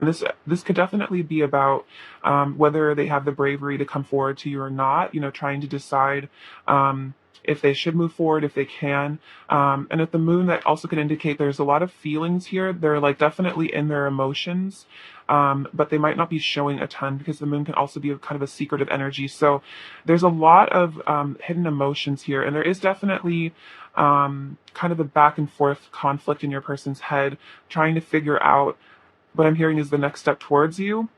And this could definitely be about whether they have the bravery to come forward to you or not. Trying to decide if they should move forward, if they can. And at the moon, that also could indicate there's a lot of feelings here. They're like definitely in their emotions, but they might not be showing a ton because the moon can also be kind of a secretive energy. So there's a lot of hidden emotions here, and there is definitely kind of a back and forth conflict in your person's head, trying to figure out what I'm hearing is the next step towards you.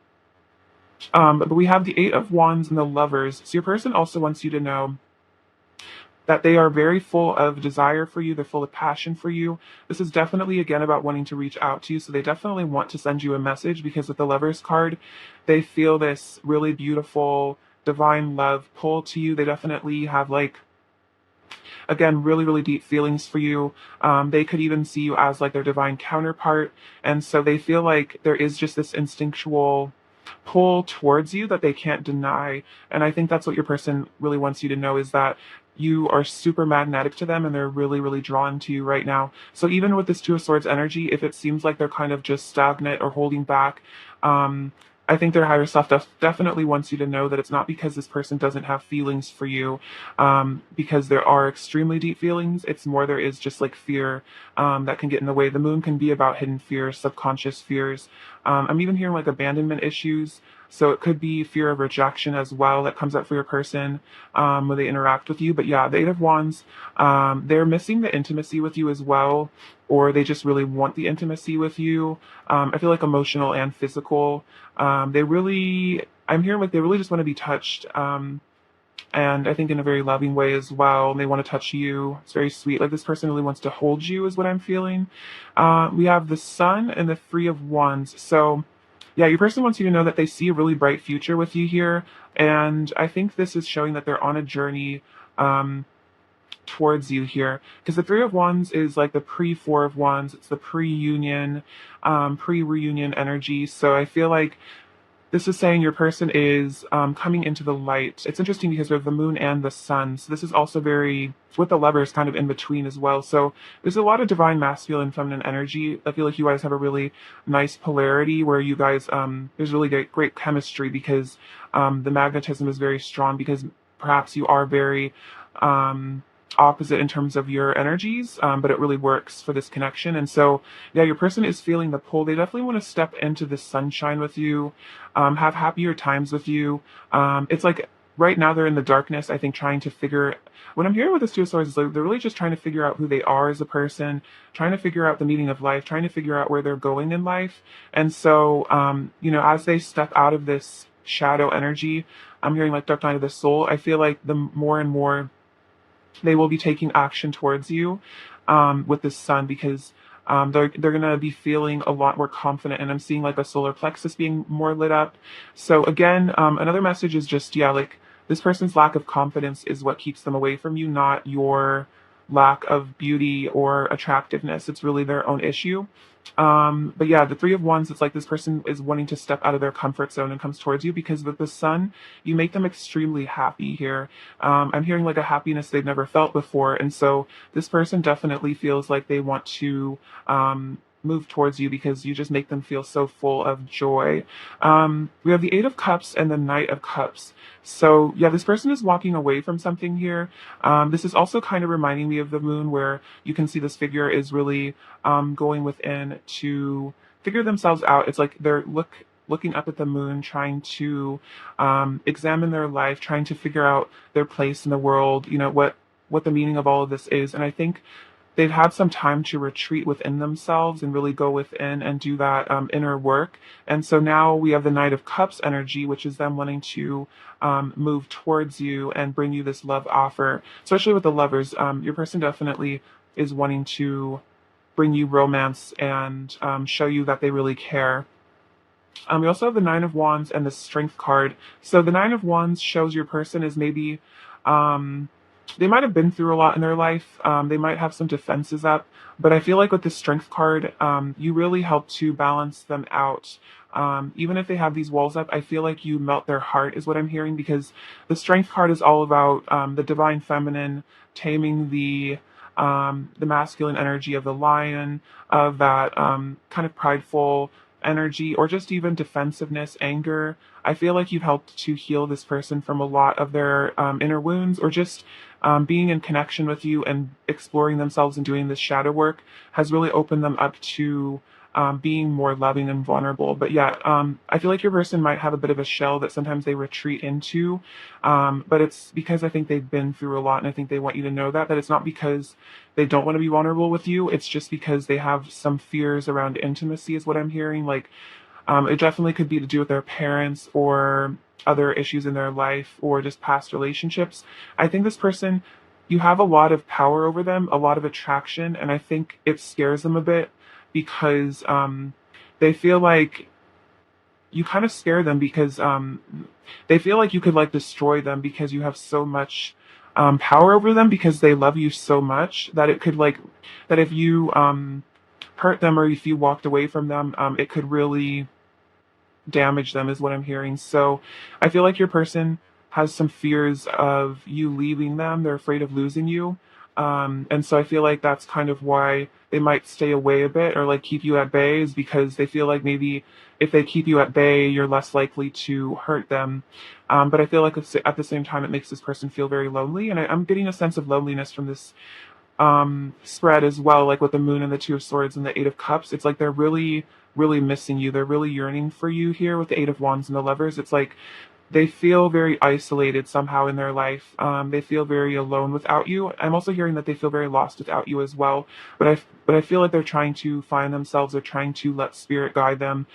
But we have the Eight of Wands and the Lovers. So your person also wants you to know that they are very full of desire for you. They're full of passion for you. This is definitely, again, about wanting to reach out to you. So they definitely want to send you a message because with the Lovers card, they feel this really beautiful, divine love pull to you. They definitely have, like, again, really, really deep feelings for you. They could even see you as like their divine counterpart. And so they feel like there is just this instinctual pull towards you that they can't deny. And I think that's what your person really wants you to know is that you are super magnetic to them and they're really, really drawn to you right now. So even with this Two of Swords energy, if it seems like they're kind of just stagnant or holding back, I think their higher self definitely wants you to know that it's not because this person doesn't have feelings for you, because there are extremely deep feelings. It's more there is just like fear that can get in the way. The moon can be about hidden fears, subconscious fears. I'm even hearing like abandonment issues. So it could be fear of rejection as well that comes up for your person when they interact with you. But yeah, the Eight of Wands, they're missing the intimacy with you as well, or they just really want the intimacy with you. I feel like emotional and physical. I'm hearing like they really just want to be touched. And I think in a very loving way as well. They want to touch you. It's very sweet. Like this person really wants to hold you, is what I'm feeling. We have the Sun and the Three of Wands. So, yeah, your person wants you to know that they see a really bright future with you here. And I think this is showing that they're on a journey towards you here. Because the Three of Wands is like the pre Four of Wands, it's the pre union, pre reunion energy. So I feel like this is saying your person is coming into the light. It's interesting because we have the moon and the sun. So this is also very, with the lovers kind of in between as well. So there's a lot of divine masculine, feminine energy. I feel like you guys have a really nice polarity where you guys, there's really great chemistry because the magnetism is very strong because perhaps you are very opposite in terms of your energies, but it really works for this connection. And so, yeah, your person is feeling the pull. They definitely want to step into the sunshine with you, have happier times with you. It's like right now they're in the darkness, I think, trying to figure. What I'm hearing with this Two of Swords is like they're really just trying to figure out who they are as a person, trying to figure out the meaning of life, trying to figure out where they're going in life. And so, as they step out of this shadow energy, I'm hearing like dark night of the soul. I feel like the more and more they will be taking action towards you with this sun because they're gonna be feeling a lot more confident, and I'm seeing like a solar plexus being more lit up. So again, another message is just like this person's lack of confidence is what keeps them away from you, not your lack of beauty or attractiveness. It's really their own issue. But yeah, the Three of Wands, it's like this person is wanting to step out of their comfort zone and comes towards you because with the sun, you make them extremely happy here. I'm hearing like a happiness they've never felt before. And so this person definitely feels like they want to move towards you because you just make them feel so full of joy. We have the Eight of Cups and the Knight of Cups. So yeah, this person is walking away from something here. This is also kind of reminding me of the moon where you can see this figure is really going within to figure themselves out. It's like they're looking up at the moon, trying to examine their life, trying to figure out their place in the world. What the meaning of all of this is, and I think they've had some time to retreat within themselves and really go within and do that inner work. And so now we have the Knight of Cups energy, which is them wanting to move towards you and bring you this love offer, especially with the lovers. Your person definitely is wanting to bring you romance and show you that they really care. We also have the Nine of Wands and the Strength card. So the Nine of Wands shows your person is maybe they might have been through a lot in their life. They might have some defenses up, but I feel like with the Strength card, you really help to balance them out. Even if they have these walls up, I feel like you melt their heart, is what I'm hearing, because the Strength card is all about the divine feminine, taming the masculine energy of the lion, of that kind of prideful energy, or just even defensiveness, anger. I feel like you've helped to heal this person from a lot of their inner wounds, or just being in connection with you and exploring themselves and doing this shadow work has really opened them up to being more loving and vulnerable. But yeah, I feel like your person might have a bit of a shell that sometimes they retreat into, but it's because I think they've been through a lot, and I think they want you to know that it's not because they don't want to be vulnerable with you. It's just because they have some fears around intimacy, is what I'm hearing. Like, it definitely could be to do with their parents or other issues in their life or just past relationships. I think this person, you have a lot of power over them, a lot of attraction, and I think it scares them a bit because they feel like you kind of scare them because they feel like you could like destroy them because you have so much power over them, because they love you so much that it could like that if you hurt them or if you walked away from them, it could really damage them, is what I'm hearing. So I feel like your person has some fears of you leaving them. They're afraid of losing you. And so I feel like that's kind of why they might stay away a bit or like keep you at bay, is because they feel like maybe if they keep you at bay, you're less likely to hurt them. But I feel like at the same time, it makes this person feel very lonely. And I'm getting a sense of loneliness from this spread as well, like with the moon and the two of swords and the eight of cups. It's like they're really missing you. They're really yearning for you here with the eight of wands and the lovers. It's like they feel very isolated somehow in their life. They feel very alone without you. I'm also hearing that they feel very lost without you as well. But I feel like they're trying to find themselves. They're trying to let spirit guide them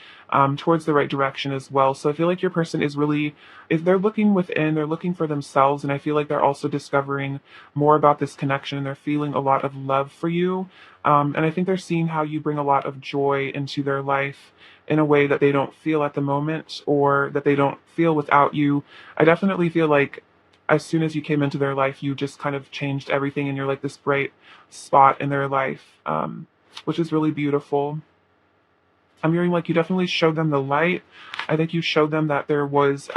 towards the right direction as well. So I feel like your person is really, if they're looking within, they're looking for themselves, and I feel like they're also discovering more about this connection, and they're feeling a lot of love for you. And I think they're seeing how you bring a lot of joy into their life in a way that they don't feel at the moment, or that they don't feel without you. I definitely feel like as soon as you came into their life, you just kind of changed everything, and you're like this bright spot in their life, which is really beautiful. I'm hearing like you definitely showed them the light. I think you showed them that there was,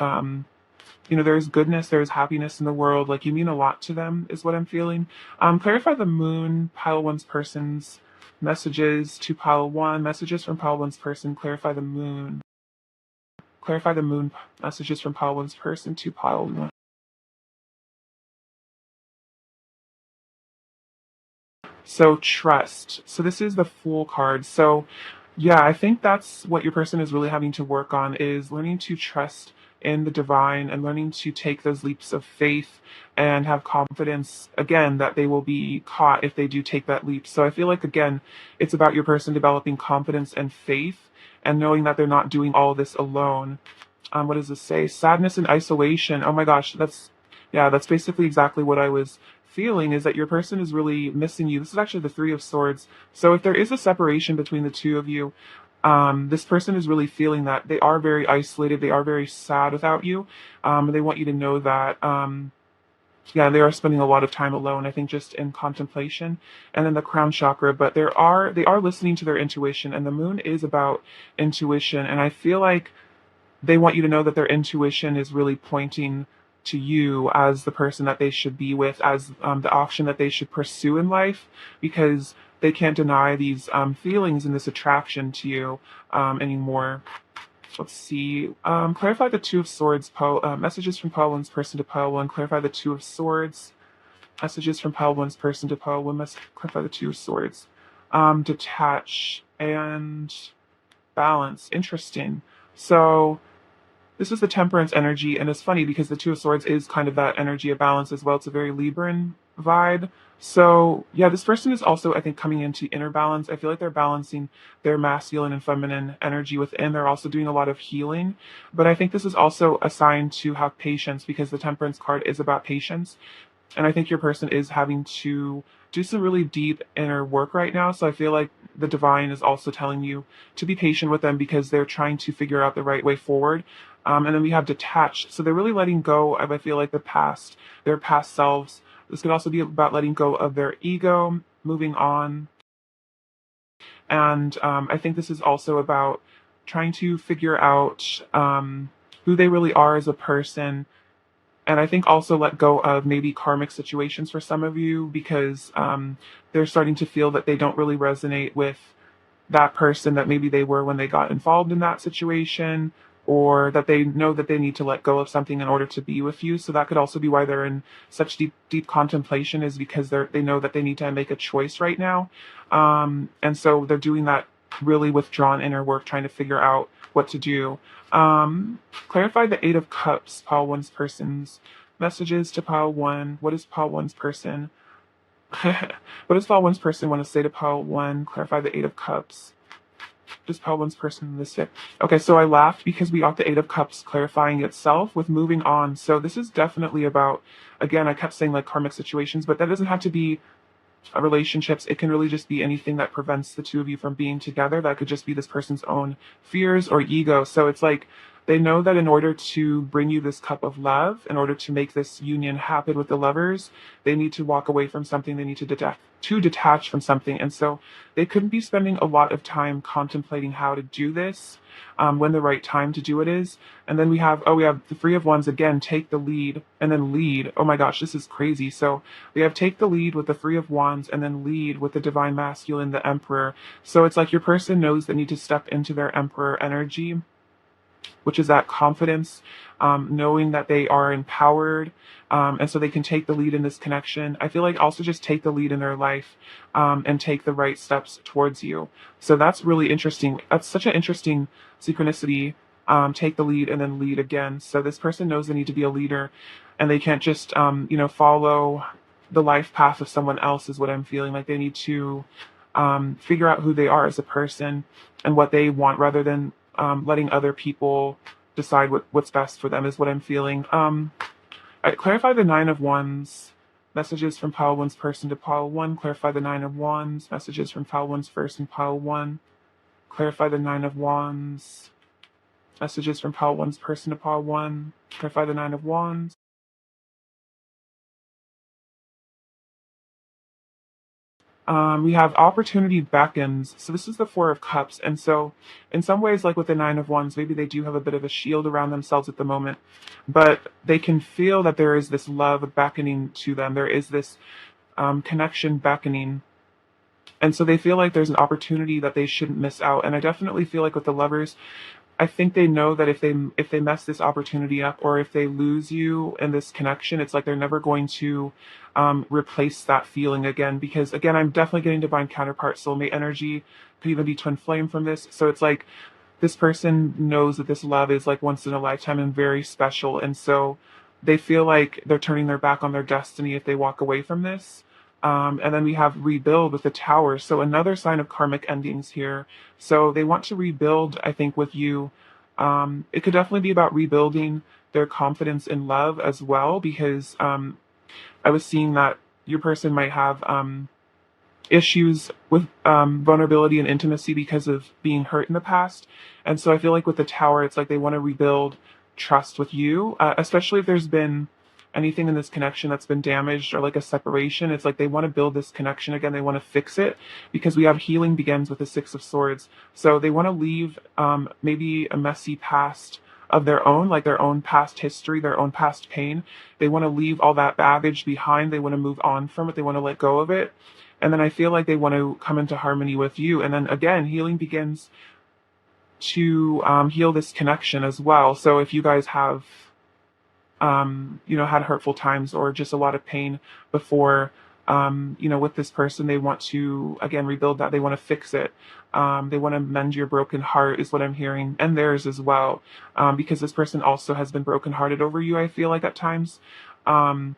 there's goodness, there's happiness in the world. Like you mean a lot to them, is what I'm feeling. Clarify the moon, pile one's person's messages to pile one, messages from pile one's person, clarify the moon. Clarify the moon, messages from pile one's person to pile one. So trust. So this is the Fool card. So yeah, I think that's what your person is really having to work on, is learning to trust in the divine and learning to take those leaps of faith and have confidence again that they will be caught if they do take that leap. So I feel like again, it's about your person developing confidence and faith and knowing that they're not doing all this alone. What does this say? Sadness and isolation. Oh my gosh, that's basically exactly what I was feeling, is that your person is really missing you. This is actually the three of swords. So if there is a separation between the two of you, this person is really feeling that they are very isolated. They are very sad without you. And they want you to know that, yeah, they are spending a lot of time alone, I think, just in contemplation. And then the crown chakra, but they are listening to their intuition, and the moon is about intuition. And I feel like they want you to know that their intuition is really pointing to you as the person that they should be with, as the option that they should pursue in life, because they can't deny these feelings and this attraction to you anymore. Let's see. Clarify the Two of Swords. Messages from pile one's person to pile one. Clarify the Two of Swords. Messages from pile one's person to pile one. Clarify the Two of Swords. Detach and balance. Interesting. So this is the temperance energy, and it's funny because the Two of Swords is kind of that energy of balance as well. It's a very Libran vibe. So yeah, this person is also, I think, coming into inner balance. I feel like they're balancing their masculine and feminine energy within. They're also doing a lot of healing. But I think this is also a sign to have patience, because the temperance card is about patience. And I think your person is having to do some really deep inner work right now. So I feel like the divine is also telling you to be patient with them, because they're trying to figure out the right way forward. And then we have detached. So they're really letting go of, I feel like, the past, their past selves. This could also be about letting go of their ego, moving on. And I think this is also about trying to figure out who they really are as a person, and I think also let go of maybe karmic situations for some of you, because they're starting to feel that they don't really resonate with that person that maybe they were when they got involved in that situation, or that they know that they need to let go of something in order to be with you. So that could also be why they're in such deep contemplation, is because they know that they need to make a choice right now. And so they're doing that really withdrawn inner work, trying to figure out what to do. Clarify the Eight of Cups, pile one's person's messages to pile one. What is pile one's person? What does pile one's person want to say to pile one? Clarify the Eight of Cups. Just pile one's person in this fit. Okay, so I laughed because we got the Eight of Cups clarifying itself with moving on. So this is definitely about, again, I kept saying like karmic situations, but that doesn't have to be relationships. It can really just be anything that prevents the two of you from being together. That could just be this person's own fears or ego. So it's like they know that in order to bring you this cup of love, in order to make this union happen with the lovers, they need to walk away from something. They need to detach from something. And so they couldn't be spending a lot of time contemplating how to do this, when the right time to do it is. And then we have the Three of Wands again, take the lead and then lead. Oh my gosh, this is crazy. So we have take the lead with the Three of Wands and then lead with the Divine Masculine, the Emperor. So it's like your person knows they need to step into their Emperor energy, which is that confidence, knowing that they are empowered, and so they can take the lead in this connection. I feel like also just take the lead in their life, and take the right steps towards you. So that's really interesting. That's such an interesting synchronicity. Take the lead and then lead again. So this person knows they need to be a leader, and they can't just follow the life path of someone else, is what I'm feeling. Like they need to figure out who they are as a person and what they want, rather than letting other people decide what's best for them, is what I'm feeling. I clarify the Nine of Wands, messages from pile one's person to pile one. Clarify the Nine of Wands, messages from pile one's person, pile one. Clarify the Nine of Wands, messages from pile one's person to pile one. Clarify the Nine of Wands. We have opportunity beckons. So this is the Four of Cups. And so in some ways, like with the Nine of Wands, maybe they do have a bit of a shield around themselves at the moment, but they can feel that there is this love beckoning to them. There is this connection beckoning. And so they feel like there's an opportunity that they shouldn't miss out. And I definitely feel like with the lovers, I think they know that if they mess this opportunity up, or if they lose you in this connection, it's like they're never going to replace that feeling again. Because again, I'm definitely getting divine counterpart soulmate energy. Could even be twin flame from this. So it's like this person knows that this love is like once in a lifetime and very special, and so they feel like they're turning their back on their destiny if they walk away from this. And then we have rebuild with the Tower. So another sign of karmic endings here. So they want to rebuild, I think, with you. It could definitely be about rebuilding their confidence in love as well, because I was seeing that your person might have issues with vulnerability and intimacy because of being hurt in the past. And so I feel like with the Tower, it's like they want to rebuild trust with you, especially if there's been anything in this connection that's been damaged, or like a separation. It's like they want to build this connection again. They want to fix it, because we have healing begins with the Six of Swords. So they want to leave maybe a messy past of their own, like their own past history, their own past pain. They want to leave all that baggage behind. They want to move on from it. They want to let go of it. And then I feel like they want to come into harmony with you. And then again, healing begins to heal this connection as well. So if you guys have had hurtful times or just a lot of pain before, with this person, they want to, again, rebuild that. They want to fix it. They want to mend your broken heart, is what I'm hearing, and theirs as well, because this person also has been brokenhearted over you, I feel like, at times. And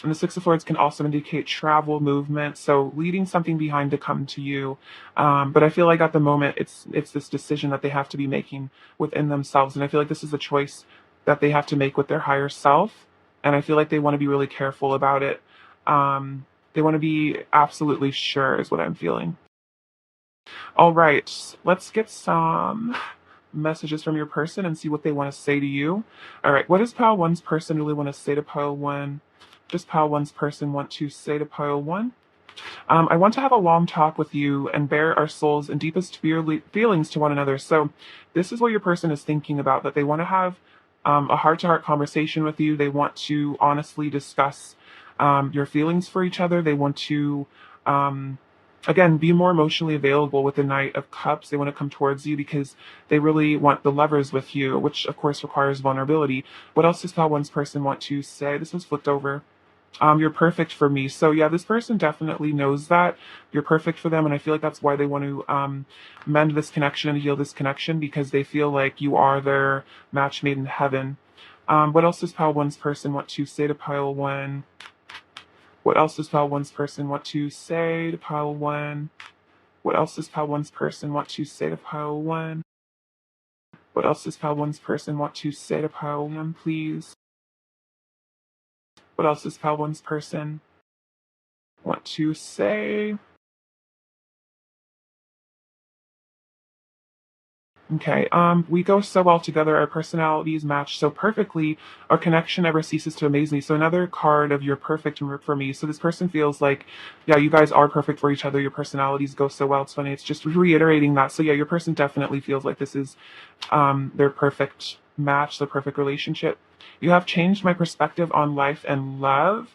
the Six of Swords can also indicate travel, movement, so leaving something behind to come to you. But I feel like at the moment, it's this decision that they have to be making within themselves, and I feel like this is a choice that they have to make with their higher self, and I feel like they want to be really careful about it. They want to be absolutely sure, is what I'm feeling. All right, let's get some messages from your person and see what they want to say to you. All right, what does pile one's person really want to say to pile one? Does pile one's person want to say to pile one? I want to have a long talk with you and bare our souls and deepest feelings to one another. So this is what your person is thinking about, that they want to have a heart-to-heart conversation with you. They want to honestly discuss your feelings for each other. They want to Again, be more emotionally available with the Knight of Cups. They want to come towards you because they really want the lovers with you, which of course requires vulnerability. What else does Pal One's person want to say? This was flipped over. You're perfect for me. So yeah, this person definitely knows that you're perfect for them, and I feel like that's why they want to mend this connection and heal this connection, because they feel like you are their match made in heaven. What else does Pile One's person want to say to Pile One? What else does Pile One's person want to say to Pile One? What else does Pile One's person want to say to Pile One? What else does Pile One's person want to say to Pile One, please? What else does Pile One's person want to say? Okay, we go so well together. Our personalities match so perfectly. Our connection never ceases to amaze me. So another card of you're perfect for me. So this person feels like, yeah, you guys are perfect for each other. Your personalities go so well. It's funny. It's just reiterating that. So yeah, your person definitely feels like this is their perfect match, the perfect relationship. You have changed my perspective on life and love.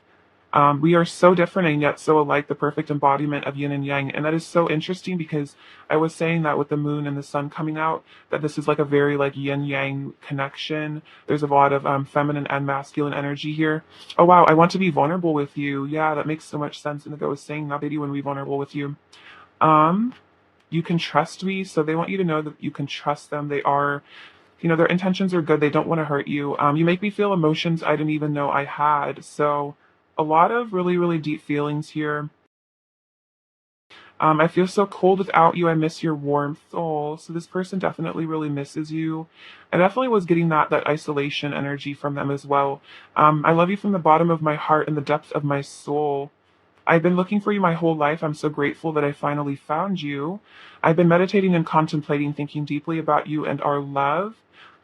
We are so different and yet so alike, the perfect embodiment of yin and yang. And that is so interesting because I was saying that with the moon and the sun coming out, that this is like a very like yin yang connection. There's a lot of feminine and masculine energy here. Oh wow, I want to be vulnerable with you. Yeah, that makes so much sense. And I was saying that they do want to be vulnerable with you. Um, you can trust me, so they want you to know that you can trust them. They are, their intentions are good. They don't want to hurt you. You make me feel emotions I didn't even know I had. So a lot of really, really deep feelings here. I feel so cold without you. I miss your warmth. Oh, so this person definitely really misses you. I definitely was getting that isolation energy from them as well. I love you from the bottom of my heart and the depth of my soul. I've been looking for you my whole life. I'm so grateful that I finally found you. I've been meditating and contemplating, thinking deeply about you and our love.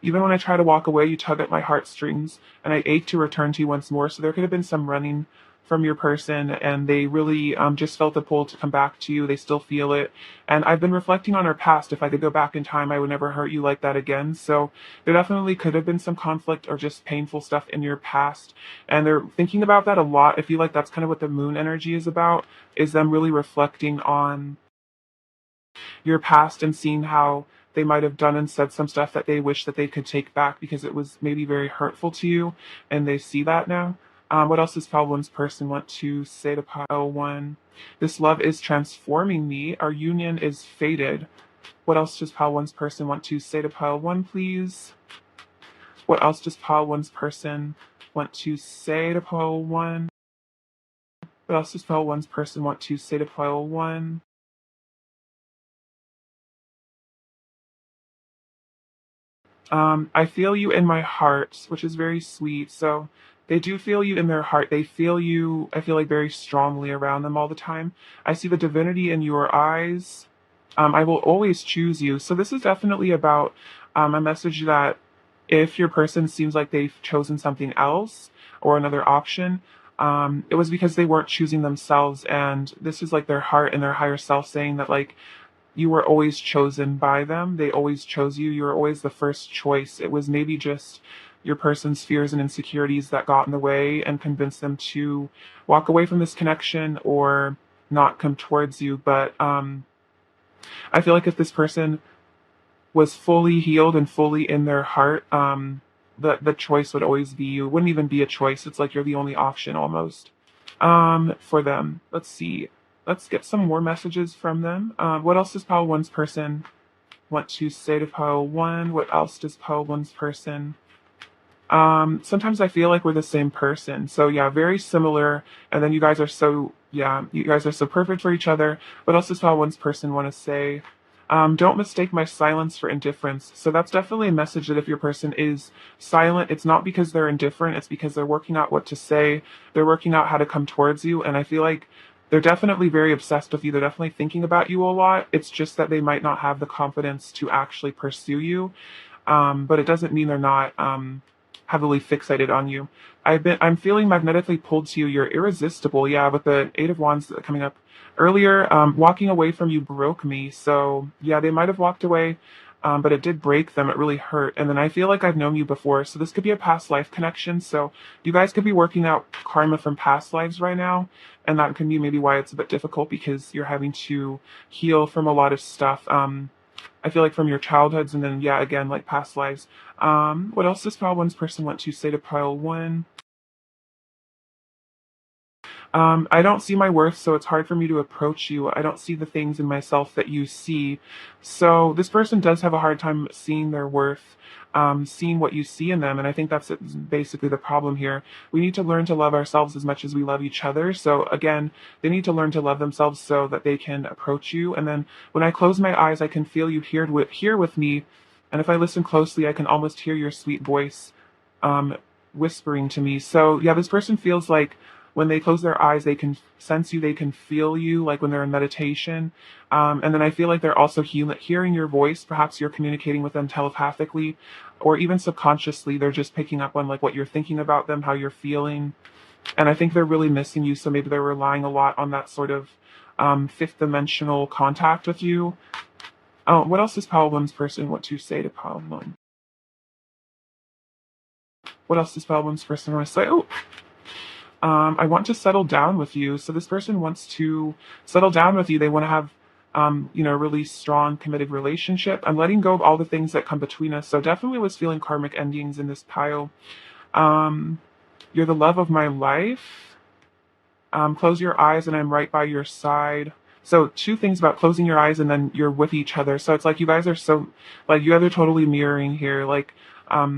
Even when I try to walk away, you tug at my heartstrings, and I ache to return to you once more. So there could have been some running from your person, and they really just felt the pull to come back to you. They still feel it. And I've been reflecting on our past. If I could go back in time, I would never hurt you like that again. So there definitely could have been some conflict or just painful stuff in your past, and they're thinking about that a lot. I feel like that's kind of what the moon energy is about, is them really reflecting on your past and seeing how they might have done and said some stuff that they wish that they could take back because it was maybe very hurtful to you, and they see that now. What else does Pile One's person want to say to Pile One? This love is transforming me. Our union is fated. What else does Pile One's person want to say to Pile One, please? What else does Pile One's person want to say to Pile One? What else does Pile One's person want to say to Pile One? I feel you in my heart, which is very sweet. So they do feel you in their heart. They feel you, I feel like, very strongly around them all the time. I see the divinity in your eyes. I will always choose you. So this is definitely about a message that if your person seems like they've chosen something else or another option, it was because they weren't choosing themselves. And this is like their heart and their higher self saying that, like, you were always chosen by them. They always chose you. You were always the first choice. It was maybe just your person's fears and insecurities that got in the way and convinced them to walk away from this connection or not come towards you. But I feel like if this person was fully healed and fully in their heart, the choice would always be you. It wouldn't even be a choice. It's like you're the only option almost. For them. Let's see. Let's get some more messages from them. What else does Pile One's person want to say to Pile One? What else does Pile One's person? Sometimes I feel like we're the same person. So yeah, very similar. And then you guys are so, yeah, you guys are so perfect for each other. What else does Pile One's person want to say? Don't mistake my silence for indifference. So that's definitely a message that if your person is silent, it's not because they're indifferent, it's because they're working out what to say. They're working out how to come towards you. And I feel like they're definitely very obsessed with you. They're definitely thinking about you a lot. It's just that they might not have the confidence to actually pursue you. But it doesn't mean they're not heavily fixated on you. I'm feeling magnetically pulled to you. You're irresistible. Yeah, with the Eight of Wands coming up earlier, walking away from you broke me. So yeah, they might have walked away. but it did break them. It really hurt. And then I feel like I've known you before, so this could be a past life connection. So you guys could be working out karma from past lives right now, and that can be maybe why it's a bit difficult because you're having to heal from a lot of stuff. I feel like from your childhoods, and then yeah, again like past lives. What else does pile one's person want to say to pile one? I don't see my worth, so it's hard for me to approach you. I don't see the things in myself that you see. So this person does have a hard time seeing their worth, seeing what you see in them. And I think that's basically the problem here. We need to learn to love ourselves as much as we love each other. So again, they need to learn to love themselves so that they can approach you. And then when I close my eyes, I can feel you here with me. And if I listen closely, I can almost hear your sweet voice um, whispering to me. So yeah, this person feels like when they close their eyes, they can sense you, they can feel you, like when they're in meditation. And then I feel like they're also hearing your voice. Perhaps you're communicating with them telepathically, or even subconsciously. They're just picking up on like what you're thinking about them, how you're feeling. And I think they're really missing you. So maybe they're relying a lot on that sort of fifth dimensional contact with you. What else does Power One's person want to say to Power One? What else does Power One's person want to say? Oh, I want to settle down with you. So this person wants to settle down with you. They want to have, a really strong, committed relationship. I'm letting go of all the things that come between us. So definitely was feeling karmic endings in this pile. Um, you're the love of my life. Close your eyes and I'm right by your side. So two things about closing your eyes and then you're with each other. So it's like you guys are so like you guys are totally mirroring here. Like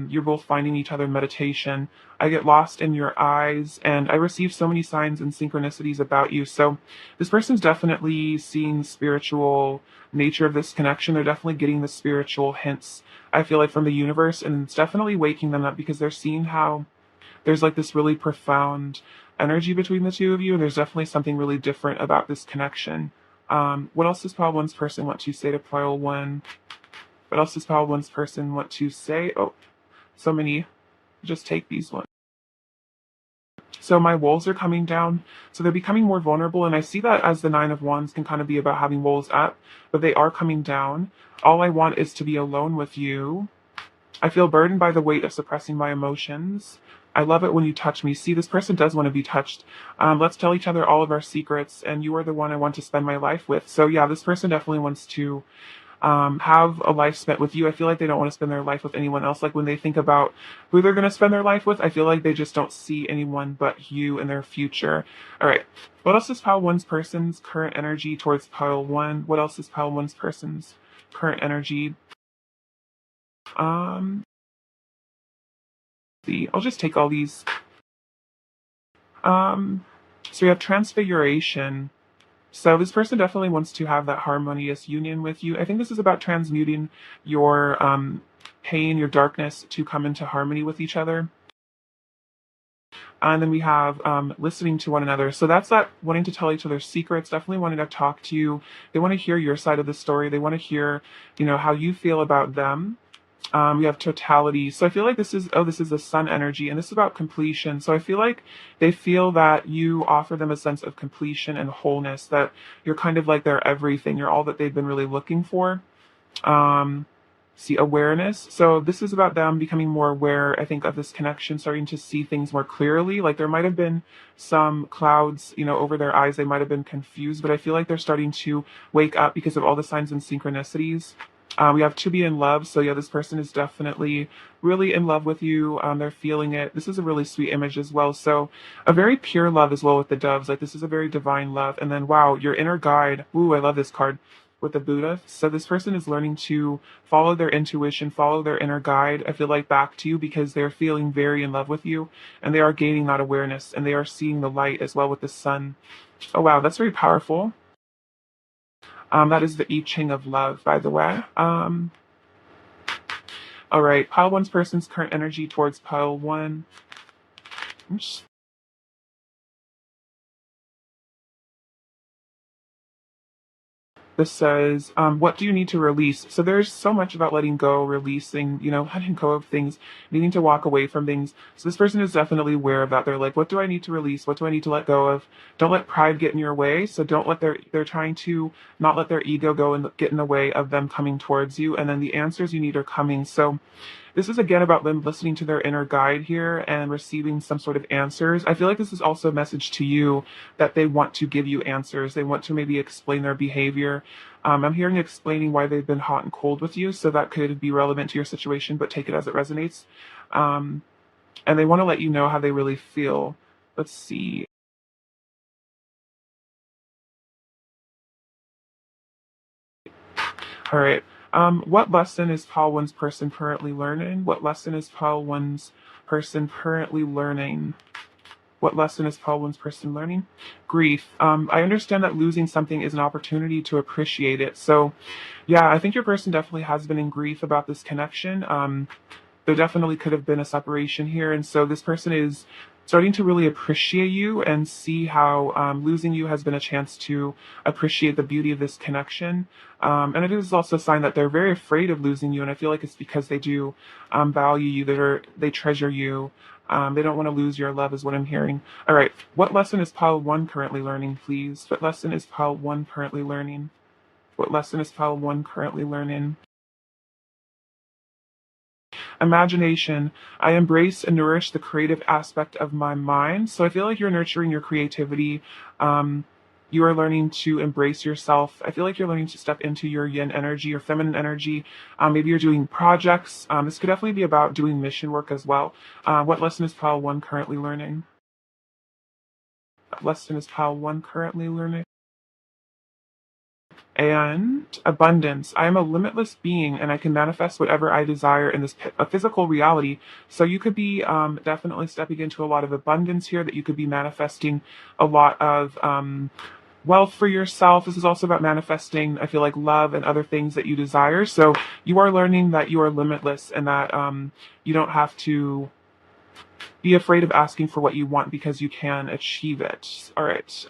you're both finding each other in meditation. I get lost in your eyes and I receive so many signs and synchronicities about you. So this person's definitely seeing spiritual nature of this connection. They're definitely getting the spiritual hints, I feel like, from the universe, and it's definitely waking them up because they're seeing how there's like this really profound energy between the two of you. There's definitely something really different about this connection. What else does Pile One's person want to say to Pile One? What else does Pile One's person want to say? Oh, so many. Just take these ones. So my walls are coming down. So they're becoming more vulnerable. And I see that as the Nine of Wands can kind of be about having walls up, but they are coming down. All I want is to be alone with you. I feel burdened by the weight of suppressing my emotions. I love it when you touch me. See, this person does want to be touched. Let's tell each other all of our secrets, and you are the one I want to spend my life with. So, yeah, this person definitely wants to have a life spent with you. I feel like they don't want to spend their life with anyone else. Like when they think about who they're going to spend their life with, I feel like they just don't see anyone but you in their future. All right. What else is Pile One's person's current energy towards Pile One? What else is Pile One's person's current energy? Um, see, I'll just take all these. Um, so we have transfiguration. So this person definitely wants to have that harmonious union with you. I think this is about transmuting your pain, your darkness to come into harmony with each other. And then we have listening to one another. So that's that wanting to tell each other secrets, definitely wanting to talk to you. They want to hear your side of the story. They want to hear, how you feel about them. We have totality. So I feel like this is the sun energy, and this is about completion. So I feel like they feel that you offer them a sense of completion and wholeness, that you're kind of like their everything. You're all that they've been really looking for. Um, see, awareness. So this is about them becoming more aware, I think, of this connection, starting to see things more clearly. Like there might have been some clouds, over their eyes. They might have been confused, but I feel like they're starting to wake up because of all the signs and synchronicities. We have to be in love. So yeah, this person is definitely really in love with you. They're feeling it. This is a really sweet image as well. So a very pure love as well with the doves. Like this is a very divine love. And then wow, your inner guide. Ooh, I love this card with the Buddha. So this person is learning to follow their intuition, follow their inner guide. I feel like back to you because they're feeling very in love with you and they are gaining that awareness and they are seeing the light as well with the sun. Oh wow, that's very powerful. That is the I Ching of love, by the way. All right, pile one's person's current energy towards pile one. Oops. This says, what do you need to release? So there's so much about letting go, releasing, letting go of things, needing to walk away from things. So this person is definitely aware of that. They're like, what do I need to release? What do I need to let go of? Don't let pride get in your way. So don't let they're trying to not let their ego go and get in the way of them coming towards you. And then the answers you need are coming. So this is again about them listening to their inner guide here and receiving some sort of answers. I feel like this is also a message to you that they want to give you answers. They want to maybe explain their behavior. I'm hearing explaining why they've been hot and cold with you, so that could be relevant to your situation, but take it as it resonates. Um, and they want to let you know how they really feel. Let's see. All right. What lesson is Paul One's person currently learning? What lesson is Paul One's person currently learning? What lesson is Paul One's person learning? Grief. I understand that losing something is an opportunity to appreciate it. So, yeah, I think your person definitely has been in grief about this connection. There definitely could have been a separation here. And so this person is starting to really appreciate you and see how losing you has been a chance to appreciate the beauty of this connection. And it is also a sign that they're very afraid of losing you. And I feel like it's because they do value you, they treasure you. They don't want to lose your love, is what I'm hearing. All right. What lesson is Pile 1 currently learning, please? What lesson is Pile 1 currently learning? What lesson is Pile 1 currently learning? Imagination. I embrace and nourish the creative aspect of my mind. So I feel like you're nurturing your creativity. Um, you are learning to embrace yourself. I feel like you're learning to step into your yin energy, your feminine energy. Maybe you're doing projects. This could definitely be about doing mission work as well. What lesson is Pile 1 currently learning? What lesson is Pile 1 currently learning? And abundance. I am a limitless being and I can manifest whatever I desire in this a physical reality. So you could be definitely stepping into a lot of abundance here, that you could be manifesting a lot of wealth for yourself. This is also about manifesting, I feel like, love and other things that you desire. So you are learning that you are limitless and that you don't have to be afraid of asking for what you want because you can achieve it. All right.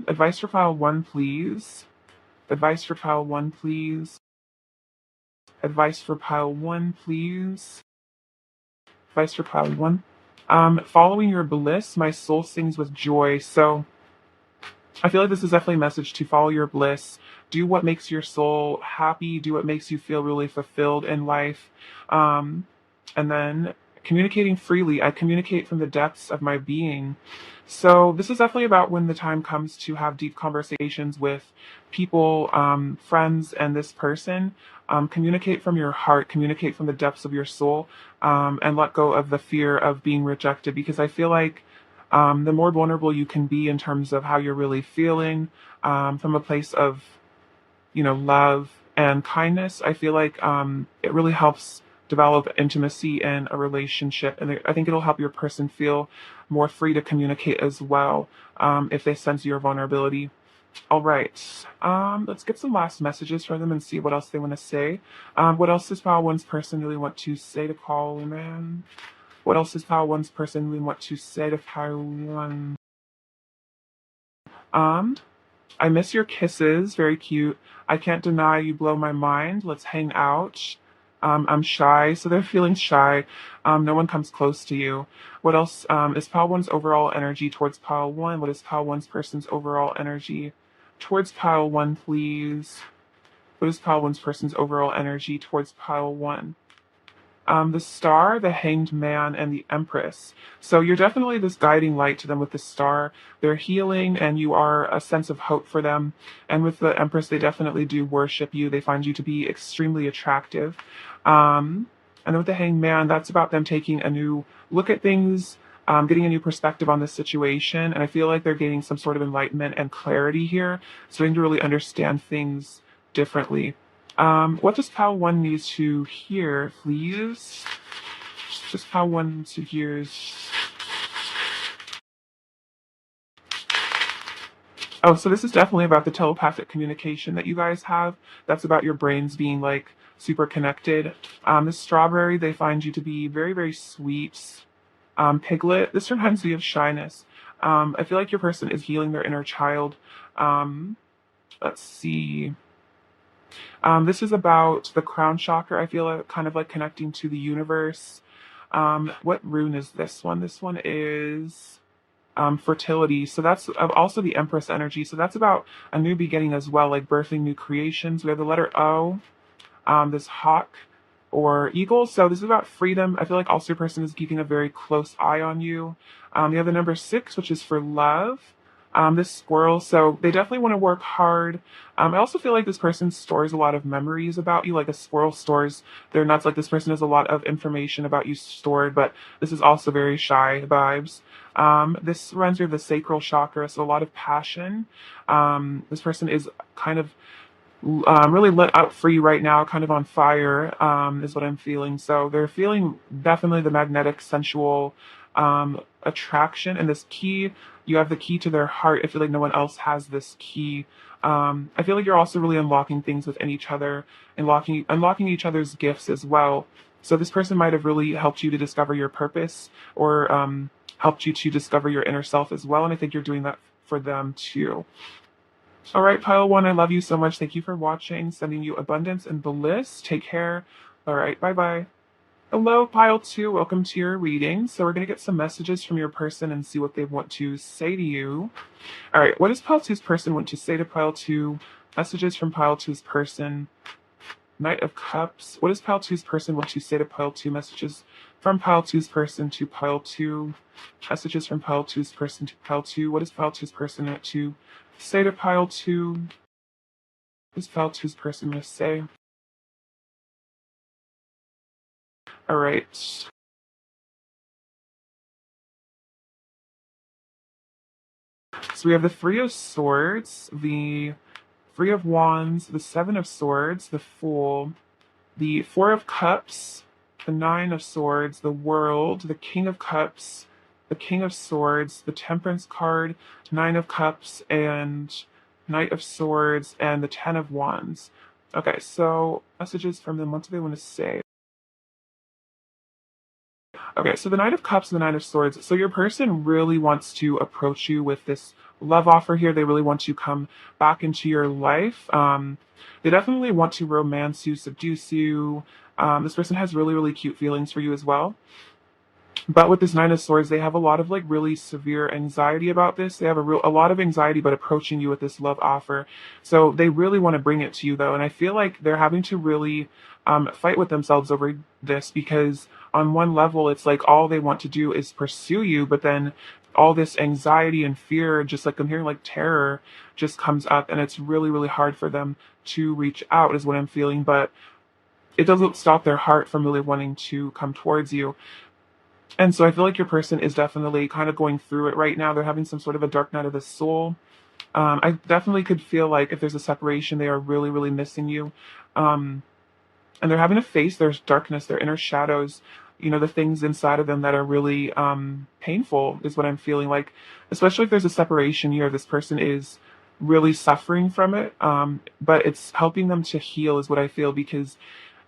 Advice for file 1, please. Advice for pile 1, please. Advice for pile 1, please. Advice for pile 1. Following your bliss, my soul sings with joy. So I feel like this is definitely a message to follow your bliss. Do what makes your soul happy. Do what makes you feel really fulfilled in life. And then communicating freely. I communicate from the depths of my being. So this is definitely about when the time comes to have deep conversations with people, friends, and this person. Communicate from your heart. Communicate from the depths of your soul, and let go of the fear of being rejected. Because I feel like the more vulnerable you can be in terms of how you're really feeling, from a place of love and kindness, I feel like it really helps develop intimacy in a relationship. And I think it'll help your person feel more free to communicate as well, if they sense your vulnerability. All right. Let's get some last messages from them and see what else they want to say. What else does Power One's person really want to say to Power Man? What else does Power One's person really want to say to Power One? Um, I miss your kisses. Very cute. I can't deny you blow my mind. Let's hang out. I'm shy, so they're feeling shy. No one comes close to you. What else is Pile One's overall energy towards Pile One? What is Pile One's person's overall energy towards Pile One, please? What is Pile One's person's overall energy towards Pile One? The star, the hanged man, and the empress. So you're definitely this guiding light to them with the star. They're healing, and you are a sense of hope for them. And with the empress, they definitely do worship you. They find you to be extremely attractive. And then with the hanged man, that's about them taking a new look at things, getting a new perspective on this situation. And I feel like they're gaining some sort of enlightenment and clarity here, starting to really understand things differently. What does Pal 1 need to hear, please? Just Pal 1 needs to hear. Oh, so this is definitely about the telepathic communication that you guys have. That's about your brains being like super connected. This strawberry, they find you to be very, very sweet. Piglet, this reminds me of shyness. I feel like your person is healing their inner child. Let's see. This is about the crown chakra. I feel like kind of like connecting to the universe. What rune is this one? This one is fertility. So that's also the Empress energy. So that's about a new beginning as well, like birthing new creations. We have the letter O, this hawk or eagle. So this is about freedom. I feel like also your person is keeping a very close eye on you. You have the number 6, which is for love. This squirrel. So they definitely want to work hard. I also feel like this person stores a lot of memories about you, like a squirrel stores their nuts. Like this person has a lot of information about you stored, but this is also very shy vibes. This reminds me of the sacral chakra, so a lot of passion. This person is kind of really lit up for you right now, kind of on fire, is what I'm feeling. So they're feeling definitely the magnetic, sensual attraction and this key. You have the key to their heart. I feel like no one else has this key. I feel like you're also really unlocking things within each other, unlocking each other's gifts as well. So this person might have really helped you to discover your purpose, or helped you to discover your inner self as well. And I think you're doing that for them too. All right, pile one, I love you so much. Thank you for watching. Sending you abundance and bliss. Take care. All right, bye bye. Hello, pile two. Welcome to your reading. So we're going to get some messages from your person and see what they want to say to you. All right, what does pile two's person want to say to pile two? Messages from pile two's person. Knight of Cups. What does pile two's person want to say to pile two? Messages from pile two's person to pile two. Messages from pile two's person to pile two. What does pile two's person want to say to pile two? What does pile two's person want to say? All right. So we have the Three of Swords, the Three of Wands, the Seven of Swords, the Fool, the Four of Cups, the Nine of Swords, the World, the King of Cups, the King of Swords, the Temperance card, Nine of Cups, and Knight of Swords, and the Ten of Wands. Okay, so messages from them. What do they want to say? Okay, so the Knight of Cups and the Nine of Swords. So your person really wants to approach you with this love offer here. They really want to come back into your life. They definitely want to romance you, seduce you. This person has really, really cute feelings for you as well. But with this Nine of Swords, they have a lot of like really severe anxiety about this. They have a lot of anxiety about approaching you with this love offer. So they really want to bring it to you though. And I feel like they're having to really fight with themselves over this, because on one level, it's like all they want to do is pursue you, but then all this anxiety and fear, just like I'm hearing like terror, just comes up, and it's really, really hard for them to reach out, is what I'm feeling. But it doesn't stop their heart from really wanting to come towards you. And so I feel like your person is definitely kind of going through it right now. They're having some sort of a dark night of the soul. I definitely could feel like if there's a separation, they are really, really missing you. And they're having to face their darkness, their inner shadows, the things inside of them that are really painful, is what I'm feeling like. Especially if there's a separation here, this person is really suffering from it. But it's helping them to heal, is what I feel, because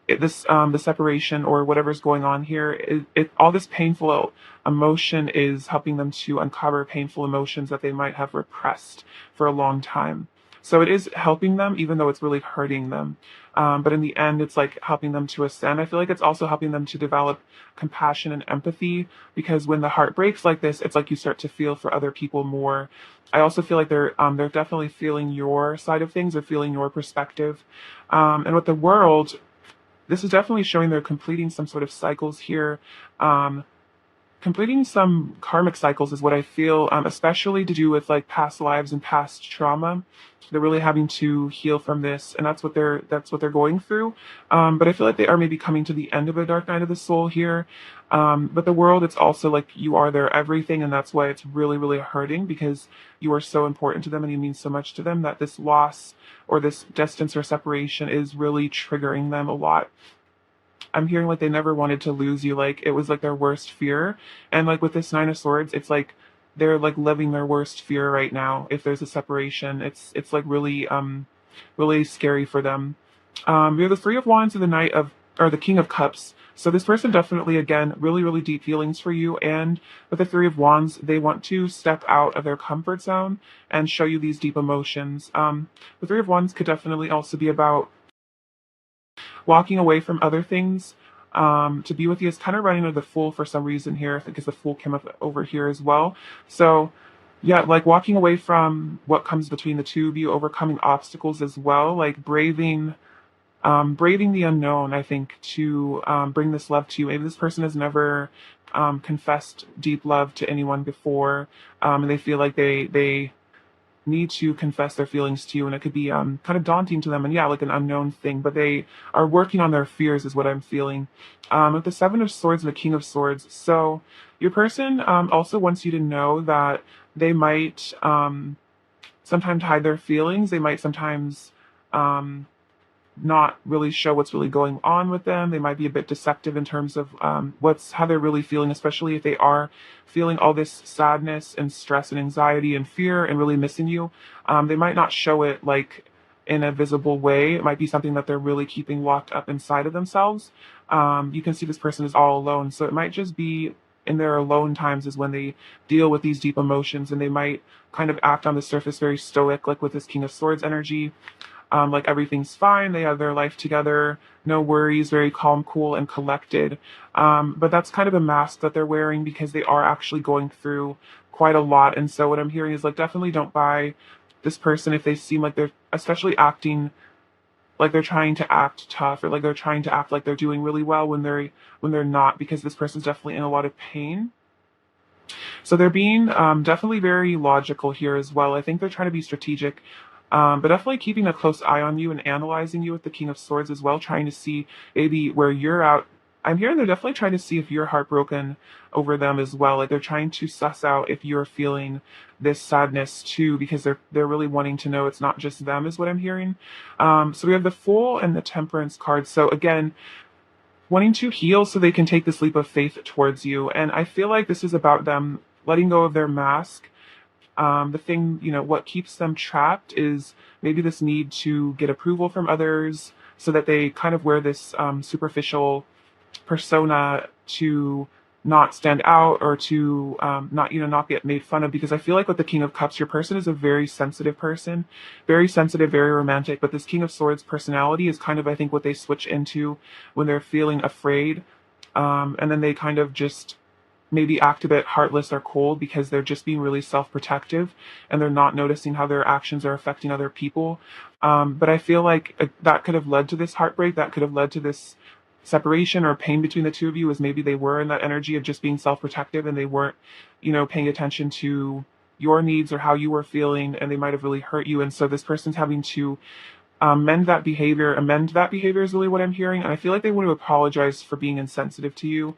the separation or whatever's going on here, all this painful emotion is helping them to uncover painful emotions that they might have repressed for a long time. So it is helping them, even though it's really hurting them. But in the end, it's like helping them to ascend. I feel like it's also helping them to develop compassion and empathy, because when the heart breaks like this, it's like you start to feel for other people more. I also feel like they're definitely feeling your side of things, or feeling your perspective. And with the world, this is definitely showing they're completing some sort of cycles here. Completing some karmic cycles is what I feel, especially to do with like past lives and past trauma. They're really having to heal from this, and that's what they're going through. But I feel like they are maybe coming to the end of a dark night of the soul here. But the world, it's also like you are their everything, and that's why it's really, really hurting, because you are so important to them and you mean so much to them, that this loss or this distance or separation is really triggering them a lot. I'm hearing like they never wanted to lose you. Like it was like their worst fear. And like with this Nine of Swords, it's like they're like living their worst fear right now. If there's a separation, it's like really really scary for them. We have the Three of Wands and the King of Cups. So this person definitely, again, really, really deep feelings for you. And with the Three of Wands, they want to step out of their comfort zone and show you these deep emotions. The Three of Wands could definitely also be about walking away from other things to be with you. Is kind of running into the Fool for some reason here. I think because the Fool came up over here as well. So yeah, like walking away from what comes between the two of you, overcoming obstacles as well, like braving the unknown, I think, to bring this love to you. Maybe this person has never confessed deep love to anyone before, and they feel like they need to confess their feelings to you, and it could be kind of daunting to them, and yeah, like an unknown thing. But they are working on their fears, is what I'm feeling. With the Seven of Swords and the King of Swords, so your person also wants you to know that they might sometimes hide their feelings. They might sometimes. Not really show what's really going on with them. They might be a bit deceptive in terms of how they're really feeling, especially if they are feeling all this sadness and stress and anxiety and fear and really missing you. They might not show it like in a visible way. It might be something that they're really keeping locked up inside of themselves. You can see this person is all alone, so it might just be in their alone times is when they deal with these deep emotions, and they might kind of act on the surface very stoic, like with this King of Swords energy. Like everything's fine, they have their life together, no worries, very calm, cool, and collected. But that's kind of a mask that they're wearing because they are actually going through quite a lot. And so what I'm hearing is like definitely don't buy this person if they seem like they're especially acting like they're trying to act tough, or like they're trying to act like they're doing really well when they're not, because this person's definitely in a lot of pain. So they're being definitely very logical here as well. I think they're trying to be strategic, but definitely keeping a close eye on you and analyzing you with the King of Swords as well, trying to see maybe where you're out. I'm hearing they're definitely trying to see if you're heartbroken over them as well. Like they're trying to suss out if you're feeling this sadness too, because they're really wanting to know it's not just them, is what I'm hearing. So we have the Fool and the Temperance card. So again, wanting to heal so they can take this leap of faith towards you. And I feel like this is about them letting go of their mask. The thing, what keeps them trapped is maybe this need to get approval from others, so that they kind of wear this superficial persona to not stand out, or to not get made fun of. Because I feel like with the King of Cups, your person is a very sensitive person, very sensitive, very romantic. But this King of Swords personality is kind of, I think, what they switch into when they're feeling afraid, and then they kind of just maybe act a bit heartless or cold because they're just being really self-protective, and they're not noticing how their actions are affecting other people. But I feel like that could have led to this heartbreak, that could have led to this separation or pain between the two of you, as maybe they were in that energy of just being self-protective, and they weren't, paying attention to your needs or how you were feeling, and they might have really hurt you. And so this person's having to amend that behavior is really what I'm hearing. And I feel like they want to apologize for being insensitive to you,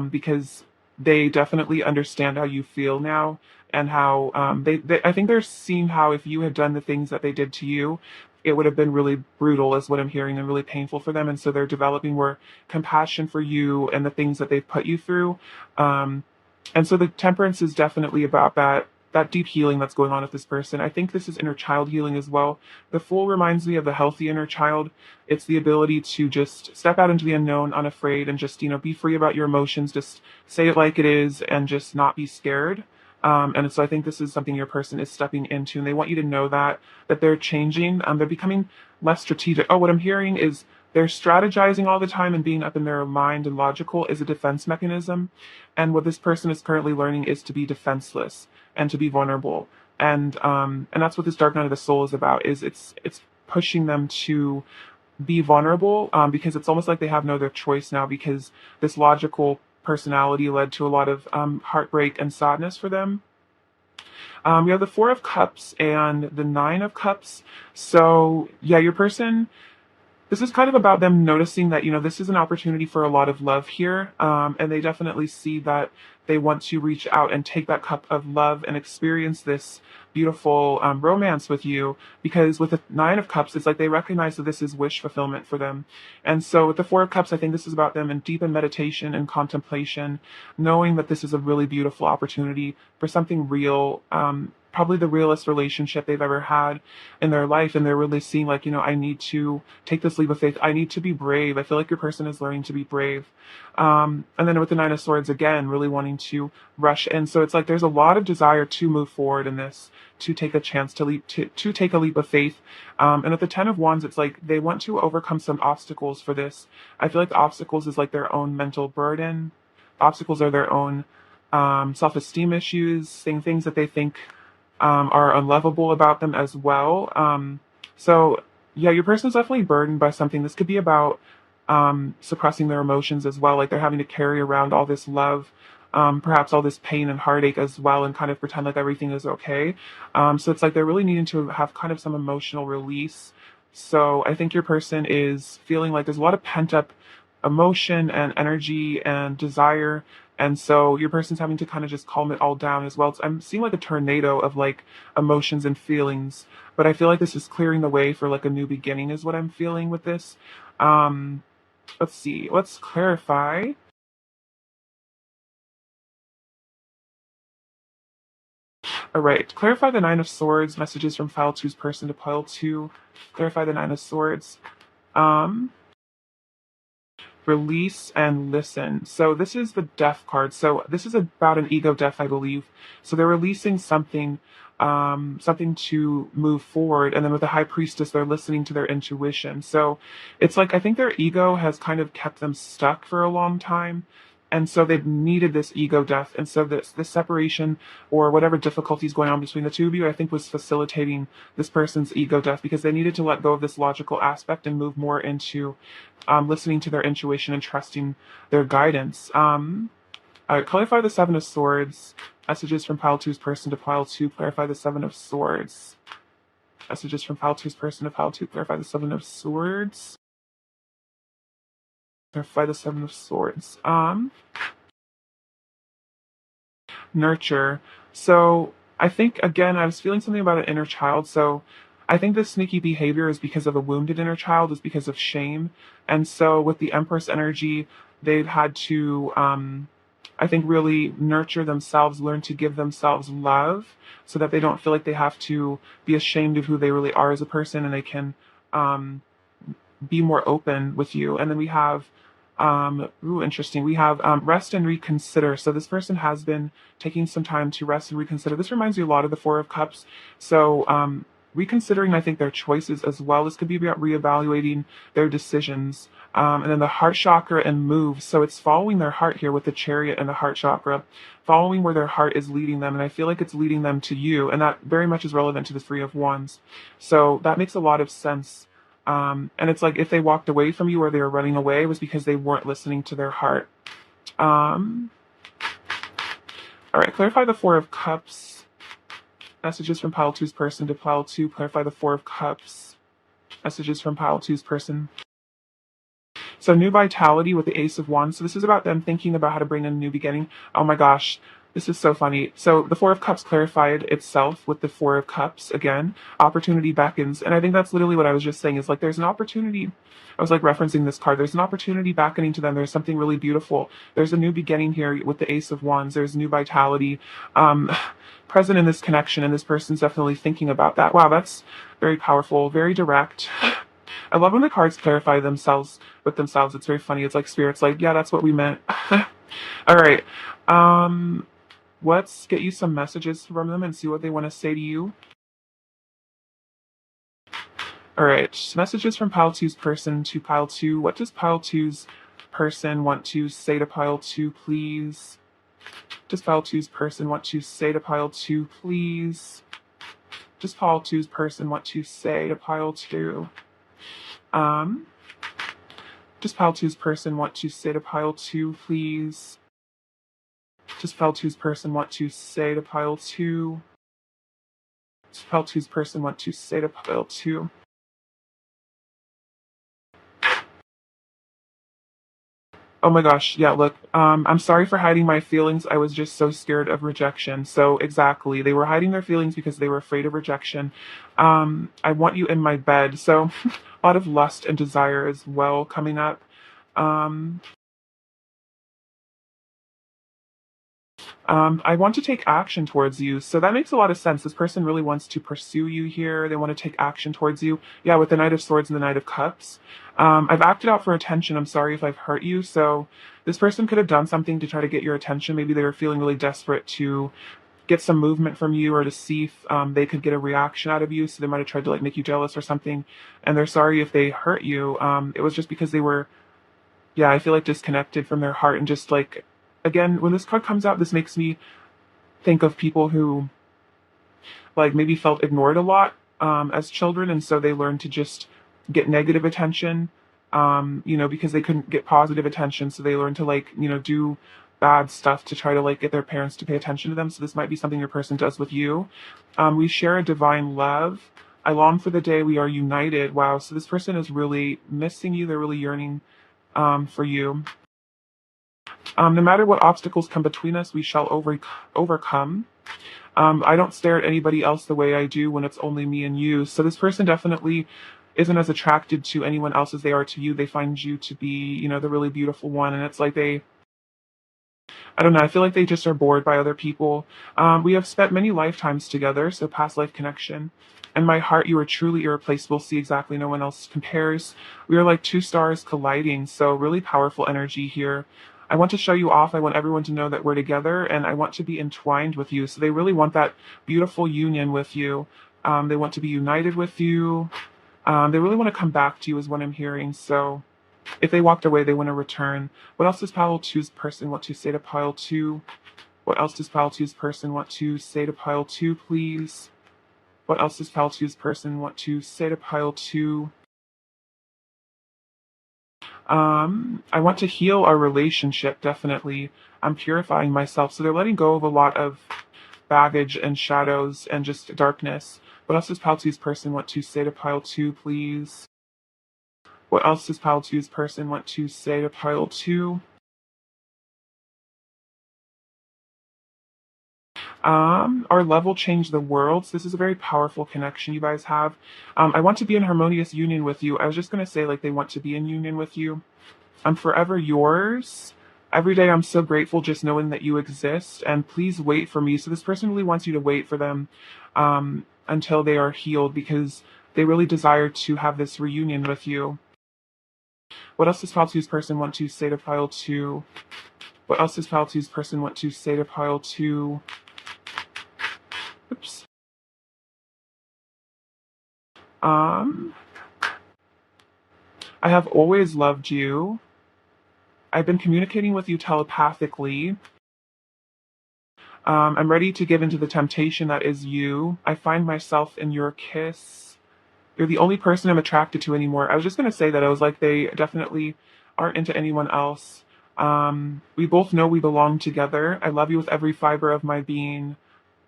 because they definitely understand how you feel now, and how I think they're seeing how if you had done the things that they did to you, it would have been really brutal, is what I'm hearing, and really painful for them. And so they're developing more compassion for you and the things that they've put you through. And so the Temperance is definitely about that deep healing that's going on with this person. I think this is inner child healing as well. The Fool reminds me of the healthy inner child. It's the ability to just step out into the unknown unafraid, and just, be free about your emotions, just say it like it is, and just not be scared. And so I think this is something your person is stepping into, and they want you to know that they're changing. They're becoming less strategic. Oh, what I'm hearing is they're strategizing all the time, and being up in their mind and logical is a defense mechanism. And what this person is currently learning is to be defenseless and to be vulnerable. And that's what this Dark Night of the Soul is about. Is it's pushing them to be vulnerable, because it's almost like they have no other choice now, because this logical personality led to a lot of heartbreak and sadness for them. We have the Four of Cups and the Nine of Cups. So yeah, your person, this is kind of about them noticing that, this is an opportunity for a lot of love here. And they definitely see that they want to reach out and take that cup of love and experience this beautiful romance with you. Because with the Nine of Cups, it's like they recognize that this is wish fulfillment for them. And so with the Four of Cups, I think this is about them in deep in meditation and contemplation, knowing that this is a really beautiful opportunity for something real, probably the realest relationship they've ever had in their life, and they're really seeing like, I need to take this leap of faith. I need to be brave. I feel like your person is learning to be brave. And then with the Nine of Swords again, really wanting to rush in. So it's like there's a lot of desire to move forward in this, to take a chance to take a leap of faith. And at the Ten of Wands, it's like they want to overcome some obstacles for this. I feel like the obstacles is like their own mental burden. Obstacles are their own self-esteem issues, saying things that they think are unlovable about them as well. So yeah, your person is definitely burdened by something. This could be about suppressing their emotions as well. Like they're having to carry around all this love, perhaps all this pain and heartache as well, and kind of pretend like everything is okay. So it's like they're really needing to have kind of some emotional release. So I think your person is feeling like there's a lot of pent up emotion and energy and desire. And so your person's having to kind of just calm it all down as well. I'm seeing like a tornado of like emotions and feelings, but I feel like this is clearing the way for like a new beginning is what I'm feeling with this. Um, let's see. Let's clarify. All right. Clarify the Nine of Swords. Messages from Pile Two's person to Pile Two. Clarify the Nine of Swords. Um, Release and listen. So this is the death card. So this is about an ego death, I believe. So they're releasing something, something to move forward. And then with the high priestess, they're listening to their intuition. So it's like I think their ego has kind of kept them stuck for a long time. And so they've needed this ego death. And so this separation or whatever difficulties going on between the two of you, I think was facilitating this person's ego death because they needed to let go of this logical aspect and move more into listening to their intuition and trusting their guidance. All right, clarify the Seven of Swords. Messages from Pile Two's person to Pile Two. Clarify the Seven of Swords. Messages from Pile Two's person to Pile Two. Clarify the Seven of Swords. Clarify the Seven of Swords. Nurture. So I think again, I was feeling something about an inner child. So I think this sneaky behavior is because of a wounded inner child, is because of shame. And so with the Empress energy, they've had to I think really nurture themselves, learn to give themselves love so that they don't feel like they have to be ashamed of who they really are as a person and they can um be more open with you. And then we have interesting. We have rest and reconsider. So this person has been taking some time to rest and reconsider. This reminds me a lot of the Four of Cups. So reconsidering, I think, their choices as well. This could be about reevaluating their decisions. And then the heart chakra and moves. So it's following their heart here with the Chariot and the heart chakra, following where their heart is leading them. And I feel like it's leading them to you. And that very much is relevant to the Three of Wands. So that makes a lot of sense. And it's like if they walked away from you or they were running away, it was because they weren't listening to their heart. All right, clarify the Four of Cups. Messages from Pile Two's person to Pile Two. Clarify the Four of Cups. Messages from Pile Two's person. So new vitality with the Ace of Wands. So this is about them thinking about how to bring in a new beginning. Oh my gosh, this is so funny. So the Four of Cups clarified itself with the Four of Cups again. Opportunity beckons. And I think that's literally what I was just saying is like there's an opportunity. I was like referencing this card. There's an opportunity beckoning to them. There's something really beautiful. There's a new beginning here with the Ace of Wands. There's new vitality present in this connection. And this person's definitely thinking about that. Wow, that's very powerful, very direct. I love when the cards clarify themselves with themselves. It's very funny. It's like Spirit's like, yeah, that's what we meant. All right. Let's get you some messages from them and see what they want to say to you. All right. Messages from Pile Two's person to Pile Two. What does Pile Two's person want to say to Pile Two, please? Does Pile Two's person want to say to Pile Two, please? Does Pile Two's person want to say to Pile Two? Does Pile Two's person want to say to Pile Two, please? Does Pile Two's person want to say to Pile Two? Does Pile Two's person want to say to Pile Two? Oh my gosh, yeah, look, I'm sorry for hiding my feelings. I was just so scared of rejection. So exactly, they were hiding their feelings because they were afraid of rejection. I want you in my bed. So a lot of lust and desire as well coming up. Um, I want to take action towards you. So that makes a lot of sense. This person really wants to pursue you here. They want to take action towards you. Yeah, with the Knight of Swords and the Knight of Cups. I've acted out for attention. I'm sorry if I've hurt you. So this person could have done something to try to get your attention. Maybe they were feeling really desperate to get some movement from you or to see if they could get a reaction out of you. So they might have tried to like make you jealous or something. And they're sorry if they hurt you. It was just because they were, yeah, I feel like disconnected from their heart and just like, again, when this card comes out, this makes me think of people who like maybe felt ignored a lot as children, and so they learned to just get negative attention, because they couldn't get positive attention, so they learned to like do bad stuff to try to like get their parents to pay attention to them. So this might be something your person does with you. We share a divine love. I long for the day we are united. Wow. So this person is really missing you. They're really yearning for you. No matter what obstacles come between us, we shall overcome. I don't stare at anybody else the way I do when it's only me and you. So this person definitely isn't as attracted to anyone else as they are to you. They find you to be, the really beautiful one. And it's like I don't know, I feel like they just are bored by other people. We have spent many lifetimes together, so past life connection. In my heart, you are truly irreplaceable. See, exactly, no one else compares. We are like two stars colliding, so really powerful energy here. I want to show you off. I want everyone to know that we're together, and I want to be entwined with you. So they really want that beautiful union with you. They want to be united with you. They really want to come back to you, is what I'm hearing. So if they walked away, they want to return. What else does pile two's person want to say to pile two? What else does pile two's person want to say to pile two, please? What else does pile two's person want to say to pile two? I want to heal our relationship, definitely. I'm purifying myself. So they're letting go of a lot of baggage and shadows and just darkness. What else does pile two's person want to say to pile two, please? What else does pile two's person want to say to pile two? Our love will change the world. So this is a very powerful connection you guys have. I want to be in harmonious union with you. I was just gonna say like they want to be in union with you. I'm forever yours. Every day I'm so grateful just knowing that you exist, and please wait for me. So this person really wants you to wait for them until they are healed because they really desire to have this reunion with you. What else does pile two's person want to say to pile two? What else does pile two's person want to say to pile two? Oops. I have always loved you. I've been communicating with you telepathically. I'm ready to give into the temptation that is you. I find myself in your kiss. You're the only person I'm attracted to anymore. I was just going to say that. I was like, they definitely aren't into anyone else. We both know we belong together. I love you with every fiber of my being.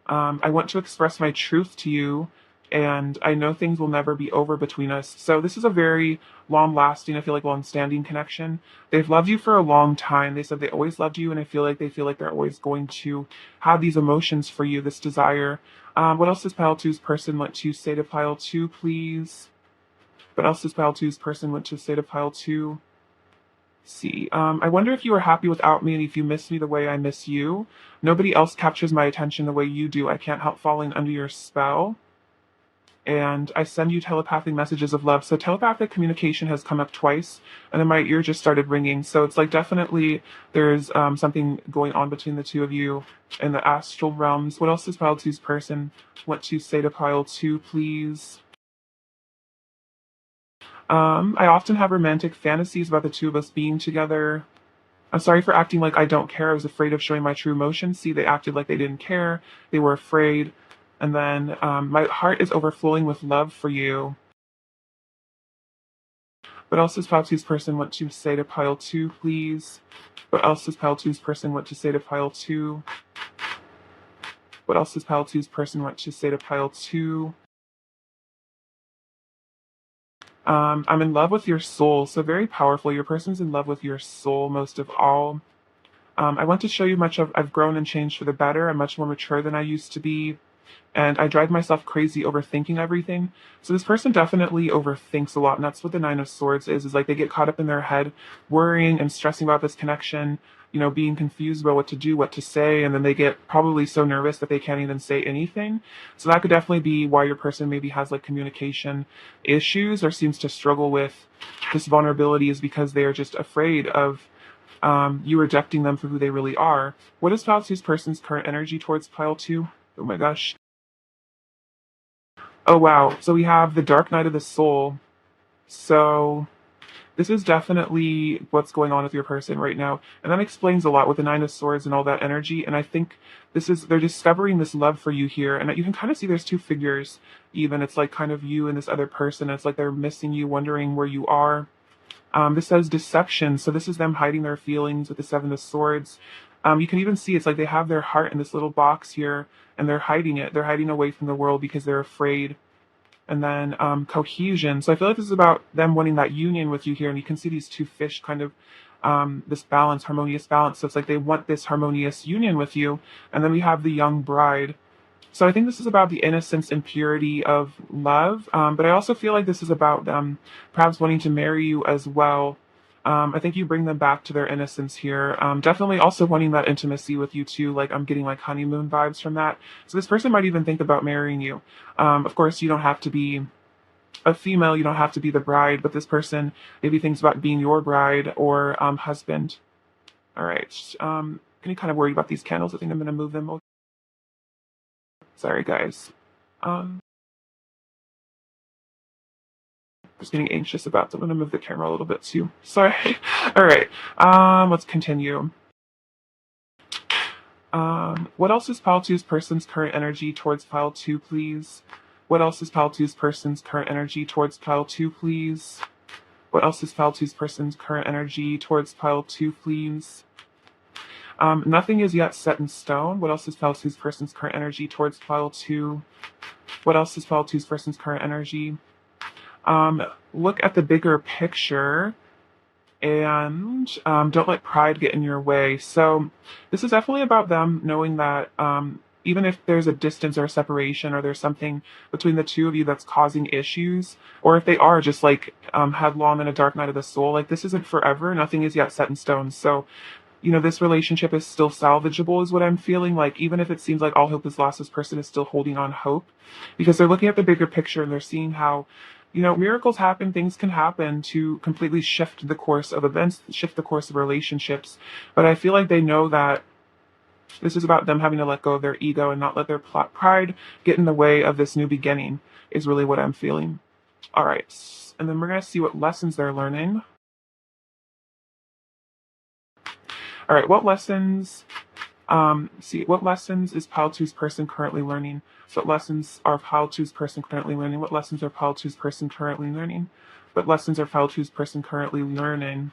I want to express my truth to you, and I know things will never be over between us. So this is a very long-lasting, I feel like long-standing connection. They've loved you for a long time. They said they always loved you, and I feel like they feel like they're always going to have these emotions for you, this desire. What else does pile two's person want to say to pile two, please? What else does pile two's person want to say to pile two? See. I wonder if you are happy without me and if you miss me the way I miss you. Nobody else captures my attention the way you do. I can't help falling under your spell. And I send you telepathic messages of love. So telepathic communication has come up twice, and then my ear just started ringing. So it's like definitely there's something going on between the two of you in the astral realms. What else does pile two's person want to say to pile two, please? I often have romantic fantasies about the two of us being together. I'm sorry for acting like I don't care. I was afraid of showing my true emotions. See, they acted like they didn't care. They were afraid. And then my heart is overflowing with love for you. What else does Pile Two's person want to say to Pile 2, please? What else does Pile Two's person want to say to Pile 2? What else does Pile Two's person want to say to Pile 2? I'm in love with your soul. So very powerful. Your person's in love with your soul most of all. I want to show you much of I've grown and changed for the better. I'm much more mature than I used to be. And I drive myself crazy overthinking everything. So this person definitely overthinks a lot. And that's what the Nine of Swords is like they get caught up in their head, worrying and stressing about this connection. being confused about what to do, what to say, and then they get probably so nervous that they can't even say anything. So that could definitely be why your person maybe has like communication issues or seems to struggle with this vulnerability, is because they are just afraid of you rejecting them for who they really are. What is Pile Two's person's current energy towards Pile Two? Oh my gosh. Oh wow. So we have the Dark Night of the Soul. So this is definitely what's going on with your person right now. And that explains a lot with the Nine of Swords and all that energy. And I think they're discovering this love for you here. And you can kind of see there's two figures, even. It's like kind of you and this other person. It's like they're missing you, wondering where you are. This says deception. So this is them hiding their feelings with the Seven of Swords. You can even see it's like they have their heart in this little box here and they're hiding it. They're hiding away from the world because they're afraid. And then cohesion. So I feel like this is about them wanting that union with you here. And you can see these two fish kind of this balance, harmonious balance. So it's like they want this harmonious union with you. And then we have the young bride. So I think this is about the innocence and purity of love. But I also feel like this is about them perhaps wanting to marry you as well. I think you bring them back to their innocence here. Definitely also wanting that intimacy with you too. Like I'm getting like honeymoon vibes from that. So this person might even think about marrying you. Of course, you don't have to be a female. You don't have to be the bride. But this person maybe thinks about being your bride or husband. All right. Getting kind of worried about these candles. I think I'm going to move them. Sorry, guys. Just getting anxious about them. I'm going to move the camera a little bit too. Sorry. All right. Let's continue. What else is Pile Two's person's current energy towards Pile Two, please? What else is Pile Two's person's current energy towards Pile Two, please? What else is Pile Two's person's current energy towards Pile Two, please? Nothing is yet set in stone. What else is Pile Two's person's current energy towards Pile Two? What else is Pile Two's person's current energy? Look at the bigger picture and don't let pride get in your way. So this is definitely about them knowing that even if there's a distance or a separation or there's something between the two of you that's causing issues, or if they are just like headlong in a dark night of the soul, like this isn't forever. Nothing is yet set in stone. So this relationship is still salvageable is what I'm feeling. Like, even if it seems like all hope is lost, this person is still holding on hope because they're looking at the bigger picture and they're seeing how, miracles happen, things can happen to completely shift the course of events, shift the course of relationships. But I feel like they know that this is about them having to let go of their ego and not let their pride get in the way of this new beginning is really what I'm feeling. All right. And then we're going to see what lessons they're learning. All right, what lessons is Pile Two's person currently learning? So what lessons are Pile Two's person currently learning? What lessons are Pile Two's person currently learning? What lessons are Pile Two's person currently learning?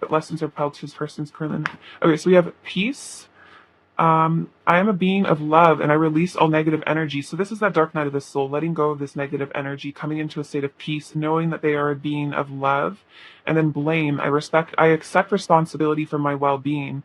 What lessons are Pile Two's person's currently learning? Okay, so we have peace. I am a being of love and I release all negative energy. So this is that dark night of the soul, letting go of this negative energy, coming into a state of peace, knowing that they are a being of love. And then blame. I accept responsibility for my well-being.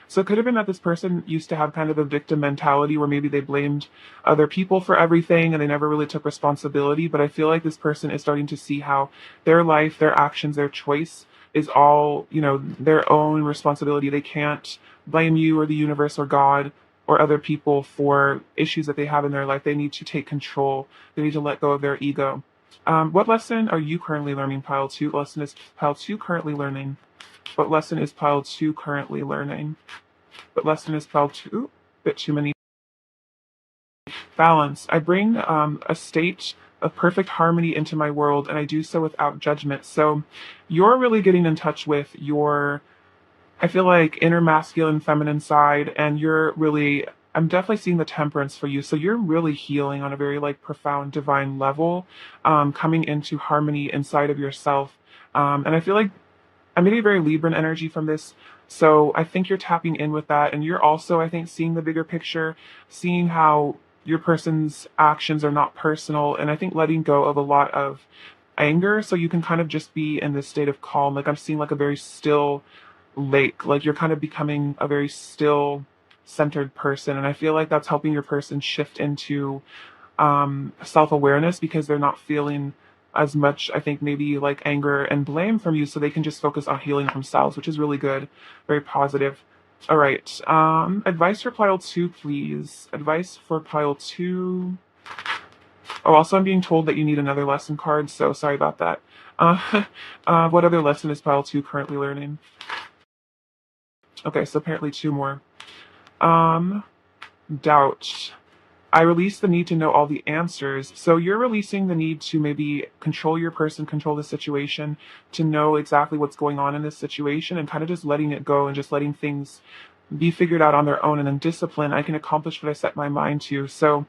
So it could have been that this person used to have kind of a victim mentality where maybe they blamed other people for everything and they never really took responsibility. But I feel like this person is starting to see how their life, their actions, their choice is all, their own responsibility. They can't blame you or the universe or God or other people for issues that they have in their life. They need to take control. They need to let go of their ego. What lesson are you currently learning, Pile 2? What lesson is Pile 2 currently learning? What lesson is Pile 2 currently learning? What lesson is Pile 2? Bit too many. Balance. I bring a state of perfect harmony into my world, and I do so without judgment. So you're really getting in touch with your, I feel like, inner masculine, feminine side, and I'm definitely seeing the temperance for you. So you're really healing on a very profound divine level, coming into harmony inside of yourself. And I feel like I'm getting very Libran energy from this. So I think you're tapping in with that. And you're also, I think, seeing the bigger picture, seeing how your person's actions are not personal. And I think letting go of a lot of anger. So you can kind of just be in this state of calm. I'm seeing a very still lake. You're kind of becoming a very still centered person. And I feel like that's helping your person shift into self-awareness because they're not feeling as much, I think, maybe anger and blame from you, so they can just focus on healing themselves, which is really good, very positive. All right. Advice for pile two, please. Advice for pile two. Oh, also, I'm being told that you need another lesson card, so sorry about that. Uh, what other lesson is pile two currently learning? Okay, so apparently two more. Um, doubt. I release the need to know all the answers. So you're releasing the need to maybe control your person, control the situation, to know exactly what's going on in this situation and kind of just letting it go and just letting things be figured out on their own. And then discipline, I can accomplish what I set my mind to. So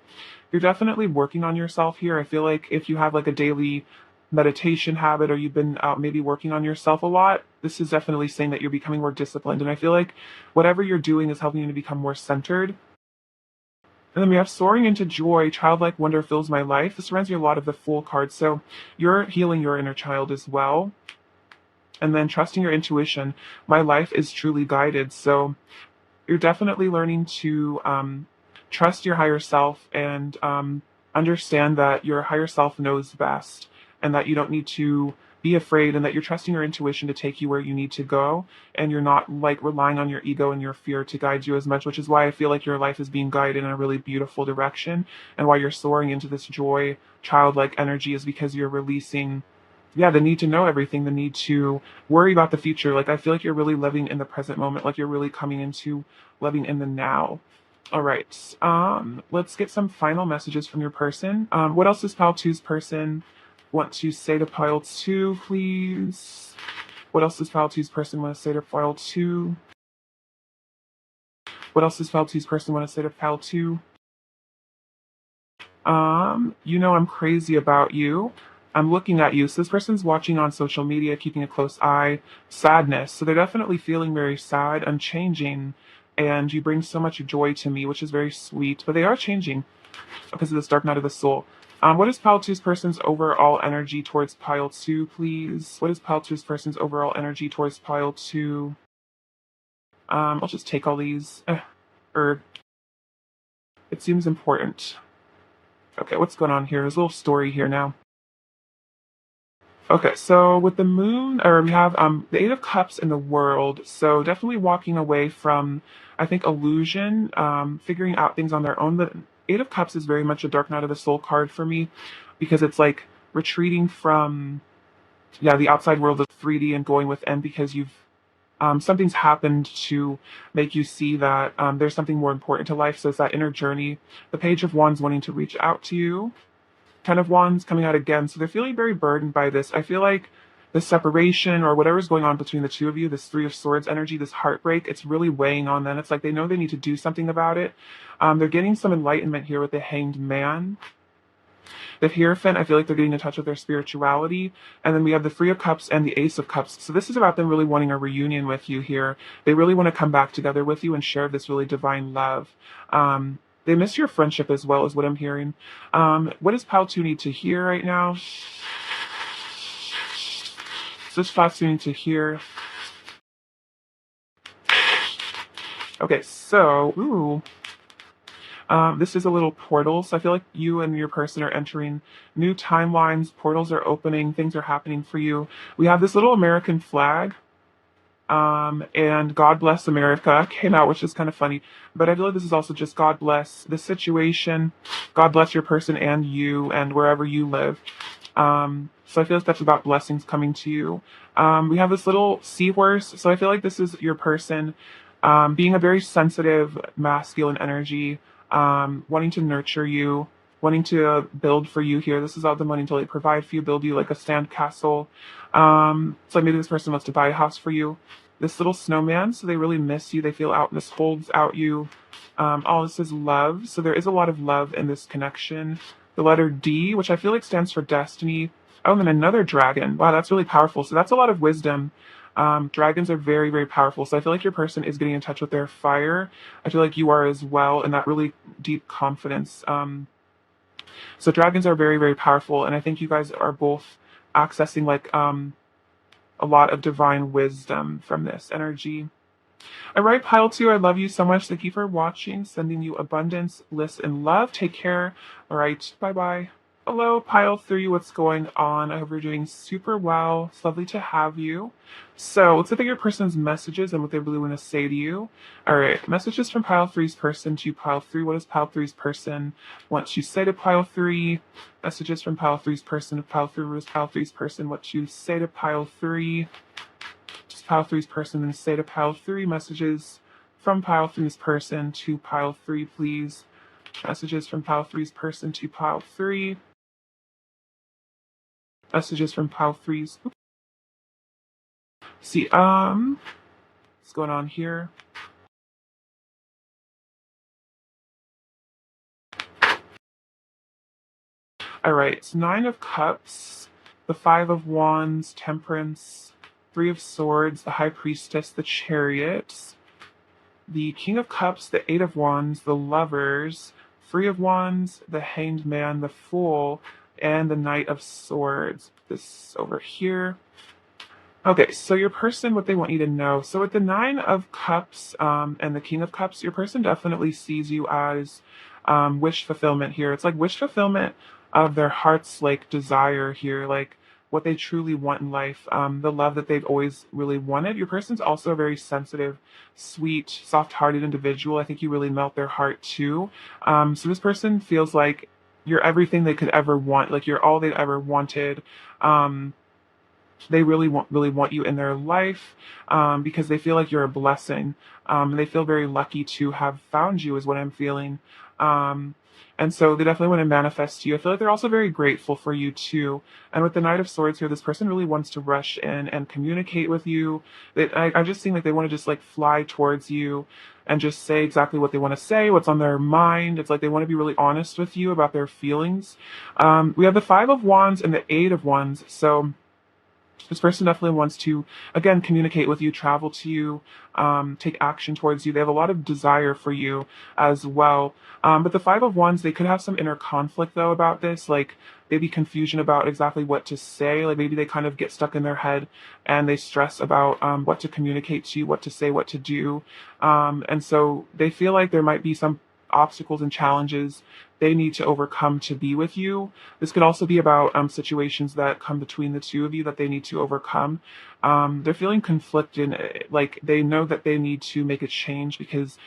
you're definitely working on yourself here. I feel like if you have like a daily meditation habit or you've been out maybe working on yourself a lot, this is definitely saying that you're becoming more disciplined. And I feel like whatever you're doing is helping you to become more centered. And then we have soaring into joy, childlike wonder fills my life. This reminds me a lot of the Fool card. So you're healing your inner child as well. And then trusting your intuition. My life is truly guided. So you're definitely learning to trust your higher self and understand that your higher self knows best and that you don't need to be afraid and that you're trusting your intuition to take you where you need to go and you're not like relying on your ego and your fear to guide you as much, which is why I feel like your life is being guided in a really beautiful direction and why you're soaring into this joy childlike energy is because you're releasing, yeah, the need to know everything, the need to worry about the future. Like I feel like you're really living in the present moment, like you're really coming into living in the now. All right. Let's get some final messages from your person. What else does pile two's person want to say to pile two, please? What else does pile two's person want to say to pile two? What else does pile two's person want to say to pile two? You know I'm crazy about you. I'm looking at you. So this person's watching on social media, keeping a close eye. Sadness. So they're definitely feeling very sad and changing. And you bring so much joy to me, which is very sweet. But they are changing because of this dark night of the soul. What is pile two's person's overall energy towards pile two, please? What is pile two's person's overall energy towards pile two? I'll just take all these. Or it seems important. Okay, what's going on here? There's a little story here now. Okay, so with the moon, or we have the Eight of Cups in the world. So definitely walking away from, I think, illusion, figuring out things on their own. The Eight of Cups is very much a Dark Night of the Soul card for me, because it's like retreating from, yeah, the outside world of 3D and going within because you've something's happened to make you see that there's something more important to life. So it's that inner journey. The Page of Wands wanting to reach out to you. Ten of Wands coming out again. So they're feeling very burdened by this. I feel like the separation or whatever's going on between the two of you, this Three of Swords energy, this heartbreak, it's really weighing on them. It's like they know they need to do something about it. They're getting some enlightenment here with the Hanged Man. The Hierophant, I feel like they're getting in touch with their spirituality. And then we have the Three of Cups and the Ace of Cups. So this is about them really wanting a reunion with you here. They really want to come back together with you and share this really divine love. They miss your friendship as well, is what I'm hearing. What does Pal 2 need to hear right now? This Pal 2 need to hear. Okay, so, ooh. This is a little portal, so I feel like you and your person are entering new timelines. Portals are opening, things are happening for you. We have this little American flag, and God Bless America came out, which is kind of funny. But I feel like this is also just God bless the situation, God bless your person and you, and wherever you live. So I feel like that's about blessings coming to you. We have this little seahorse, so I feel like this is your person being a very sensitive, masculine energy, wanting to nurture you, wanting to build for you here. This is all them wanting to like provide for you, build you like a stand castle. So like maybe this person wants to buy a house for you. This little snowman, so they really miss you. They feel out, this holds out you. All this is love. So there is a lot of love in this connection. The letter D, which I feel like stands for destiny. Oh, and then another dragon. Wow, that's really powerful. So that's a lot of wisdom. Dragons are very, very powerful. So I feel like your person is getting in touch with their fire. I feel like you are as well, and that really deep confidence. So dragons are very, very powerful, and I think you guys are both accessing like a lot of divine wisdom from this energy. All right, Pile 2, I love you so much. Thank you for watching. Sending you abundance, bliss, and love. Take care. All right, bye-bye. Hello, pile three. What's going on? I hope you're doing super well. It's lovely to have you. So let's look at your person's messages and what they really want to say to you. All right, messages from pile three's person to pile three. What does pile three's person want to say to pile three? Messages from pile three's person to pile three. What does pile three's person want to say to pile three? Just pile three's person and say to pile three. Messages from pile three's person to pile three, please. Messages from pile three's person to pile three. Messages from pile threes. See, what's going on here? All right, it's Nine of Cups, the Five of Wands, Temperance, Three of Swords, the High Priestess, the Chariot, the King of Cups, the Eight of Wands, the Lovers, Three of Wands, the Hanged Man, the Fool, and the Knight of Swords. This over here. Okay, so your person, what they want you to know. So with the Nine of Cups and the King of Cups, your person definitely sees you as wish fulfillment here. It's like wish fulfillment of their heart's like desire here, like what they truly want in life, the love that they've always really wanted. Your person's also a very sensitive, sweet, soft-hearted individual. I think you really melt their heart too. So this person feels like you're everything they could ever want, like you're all they've ever wanted. They really want you in their life because they feel like you're a blessing. They feel very lucky to have found you, is what I'm feeling. Um, and so they definitely want to manifest you. I feel like they're also very grateful for you too. And with the Knight of Swords here, this person really wants to rush in and communicate with you. I just seem like they want to just like fly towards you and just say exactly what they want to say, what's on their mind. It's like they want to be really honest with you about their feelings. We have the Five of Wands and the Eight of Wands. So this person definitely wants to, again, communicate with you, travel to you, take action towards you. They have a lot of desire for you as well. But the Five of Wands, they could have some inner conflict, though, about this, like maybe confusion about exactly what to say. Like maybe they kind of get stuck in their head and they stress about what to communicate to you, what to say, what to do. And so they feel like there might be some obstacles and challenges they need to overcome to be with you. This could also be about situations that come between the two of you that they need to overcome. They're feeling conflicted, like they know that they need to make a change because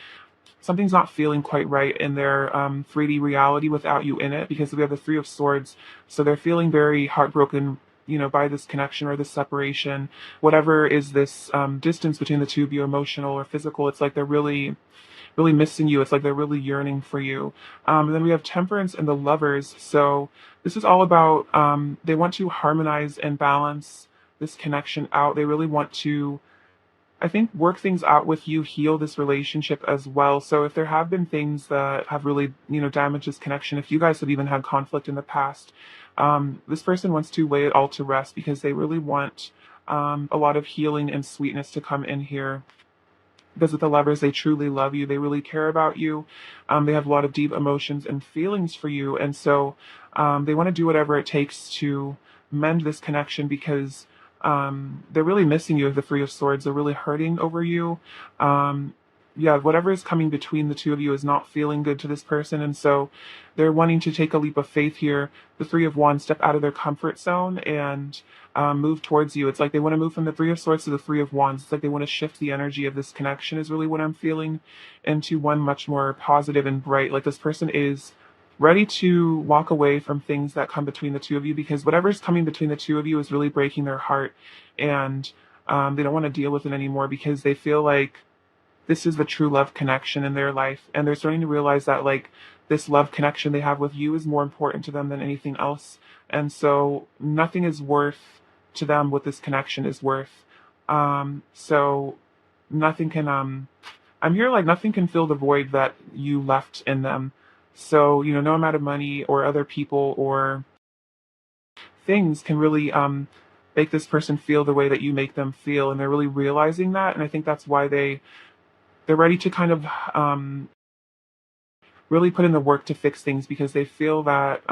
something's not feeling quite right in their 3D reality without you in it, because we have the Three of Swords. So they're feeling very heartbroken, by this connection or this separation, whatever is this distance between the two of you, emotional or physical. It's like they're really missing you. It's like they're really yearning for you. And then we have Temperance and the Lovers. So this is all about they want to harmonize and balance this connection out. They really want to, I think, work things out with you, heal this relationship as well. So if there have been things that have really, damaged this connection, if you guys have even had conflict in the past, this person wants to lay it all to rest because they really want a lot of healing and sweetness to come in here. Because with the Lovers, they truly love you. They really care about you. They have a lot of deep emotions and feelings for you. And so they want to do whatever it takes to mend this connection because they're really missing you with the Three of Swords. They're really hurting over you. Yeah, whatever is coming between the two of you is not feeling good to this person. And so they're wanting to take a leap of faith here. The Three of Wands step out of their comfort zone and move towards you. It's like they want to move from the Three of Swords to the Three of Wands. It's like they want to shift the energy of this connection, is really what I'm feeling, into one much more positive and bright. Like this person is ready to walk away from things that come between the two of you because whatever's coming between the two of you is really breaking their heart. And they don't want to deal with it anymore because they feel like this is the true love connection in their life. And they're starting to realize that like this love connection they have with you is more important to them than anything else. And so nothing is worth to them what this connection is worth. So nothing can I'm here like nothing can fill the void that you left in them. So, no amount of money or other people or things can really make this person feel the way that you make them feel. And they're really realizing that. And I think that's why they're ready to kind of really put in the work to fix things because they feel that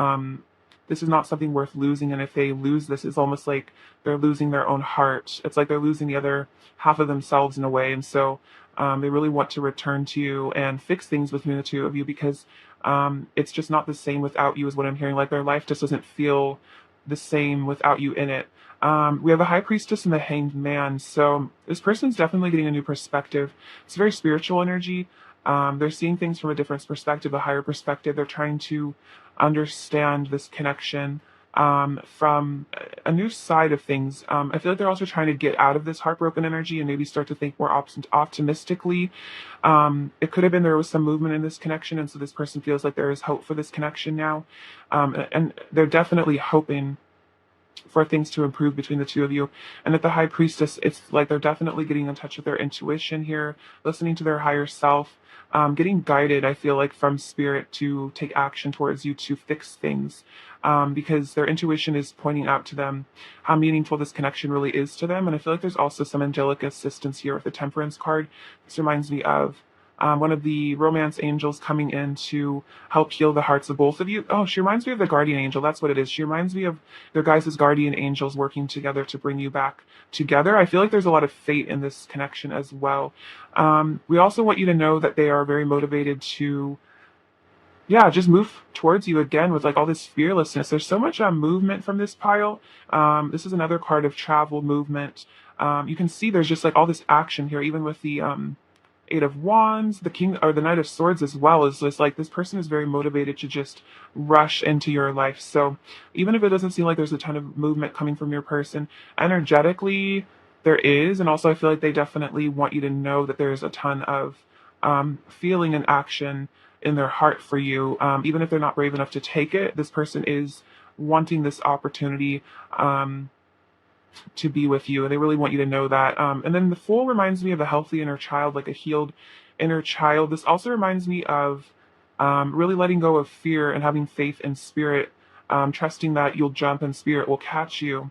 this is not something worth losing. And if they lose this, it's almost like they're losing their own heart. It's like they're losing the other half of themselves in a way. And so they really want to return to you and fix things between the two of you, because it's just not the same without you, is what I'm hearing. Like their life just doesn't feel the same without you in it. We have the High Priestess and the Hanged Man. So this person's definitely getting a new perspective. It's very spiritual energy. They're seeing things from a different perspective, a higher perspective. They're trying to understand this connection from a new side of things. I feel like they're also trying to get out of this heartbroken energy and maybe start to think more optimistically. It could have been there was some movement in this connection, and so this person feels like there is hope for this connection now. And they're definitely hoping for things to improve between the two of you. And at the High Priestess, it's like they're definitely getting in touch with their intuition here, listening to their higher self, getting guided, I feel like, from spirit to take action towards you to fix things. Because their intuition is pointing out to them how meaningful this connection really is to them. And I feel like there's also some angelic assistance here with the Temperance card. This reminds me of one of the romance angels coming in to help heal the hearts of both of you. Oh, she reminds me of the guardian angel. That's what it is. She reminds me of their guys' guardian angels working together to bring you back together. I feel like there's a lot of fate in this connection as well. We also want you to know that they are very motivated to, yeah, just move towards you again with like all this fearlessness. There's so much movement from this pile. This is another card of travel, movement. You can see there's just like all this action here, even with the Eight of Wands, the King, or the Knight of Swords as well. Is just like this person is very motivated to just rush into your life. So even if it doesn't seem like there's a ton of movement coming from your person, energetically there is. And also I feel like they definitely want you to know that there's a ton of feeling and action in their heart for you. Even if they're not brave enough to take it, this person is wanting this opportunity to be with you, and they really want you to know that. And then the Fool reminds me of a healthy inner child, like a healed inner child. This also reminds me of really letting go of fear and having faith in spirit, trusting that you'll jump and spirit will catch you.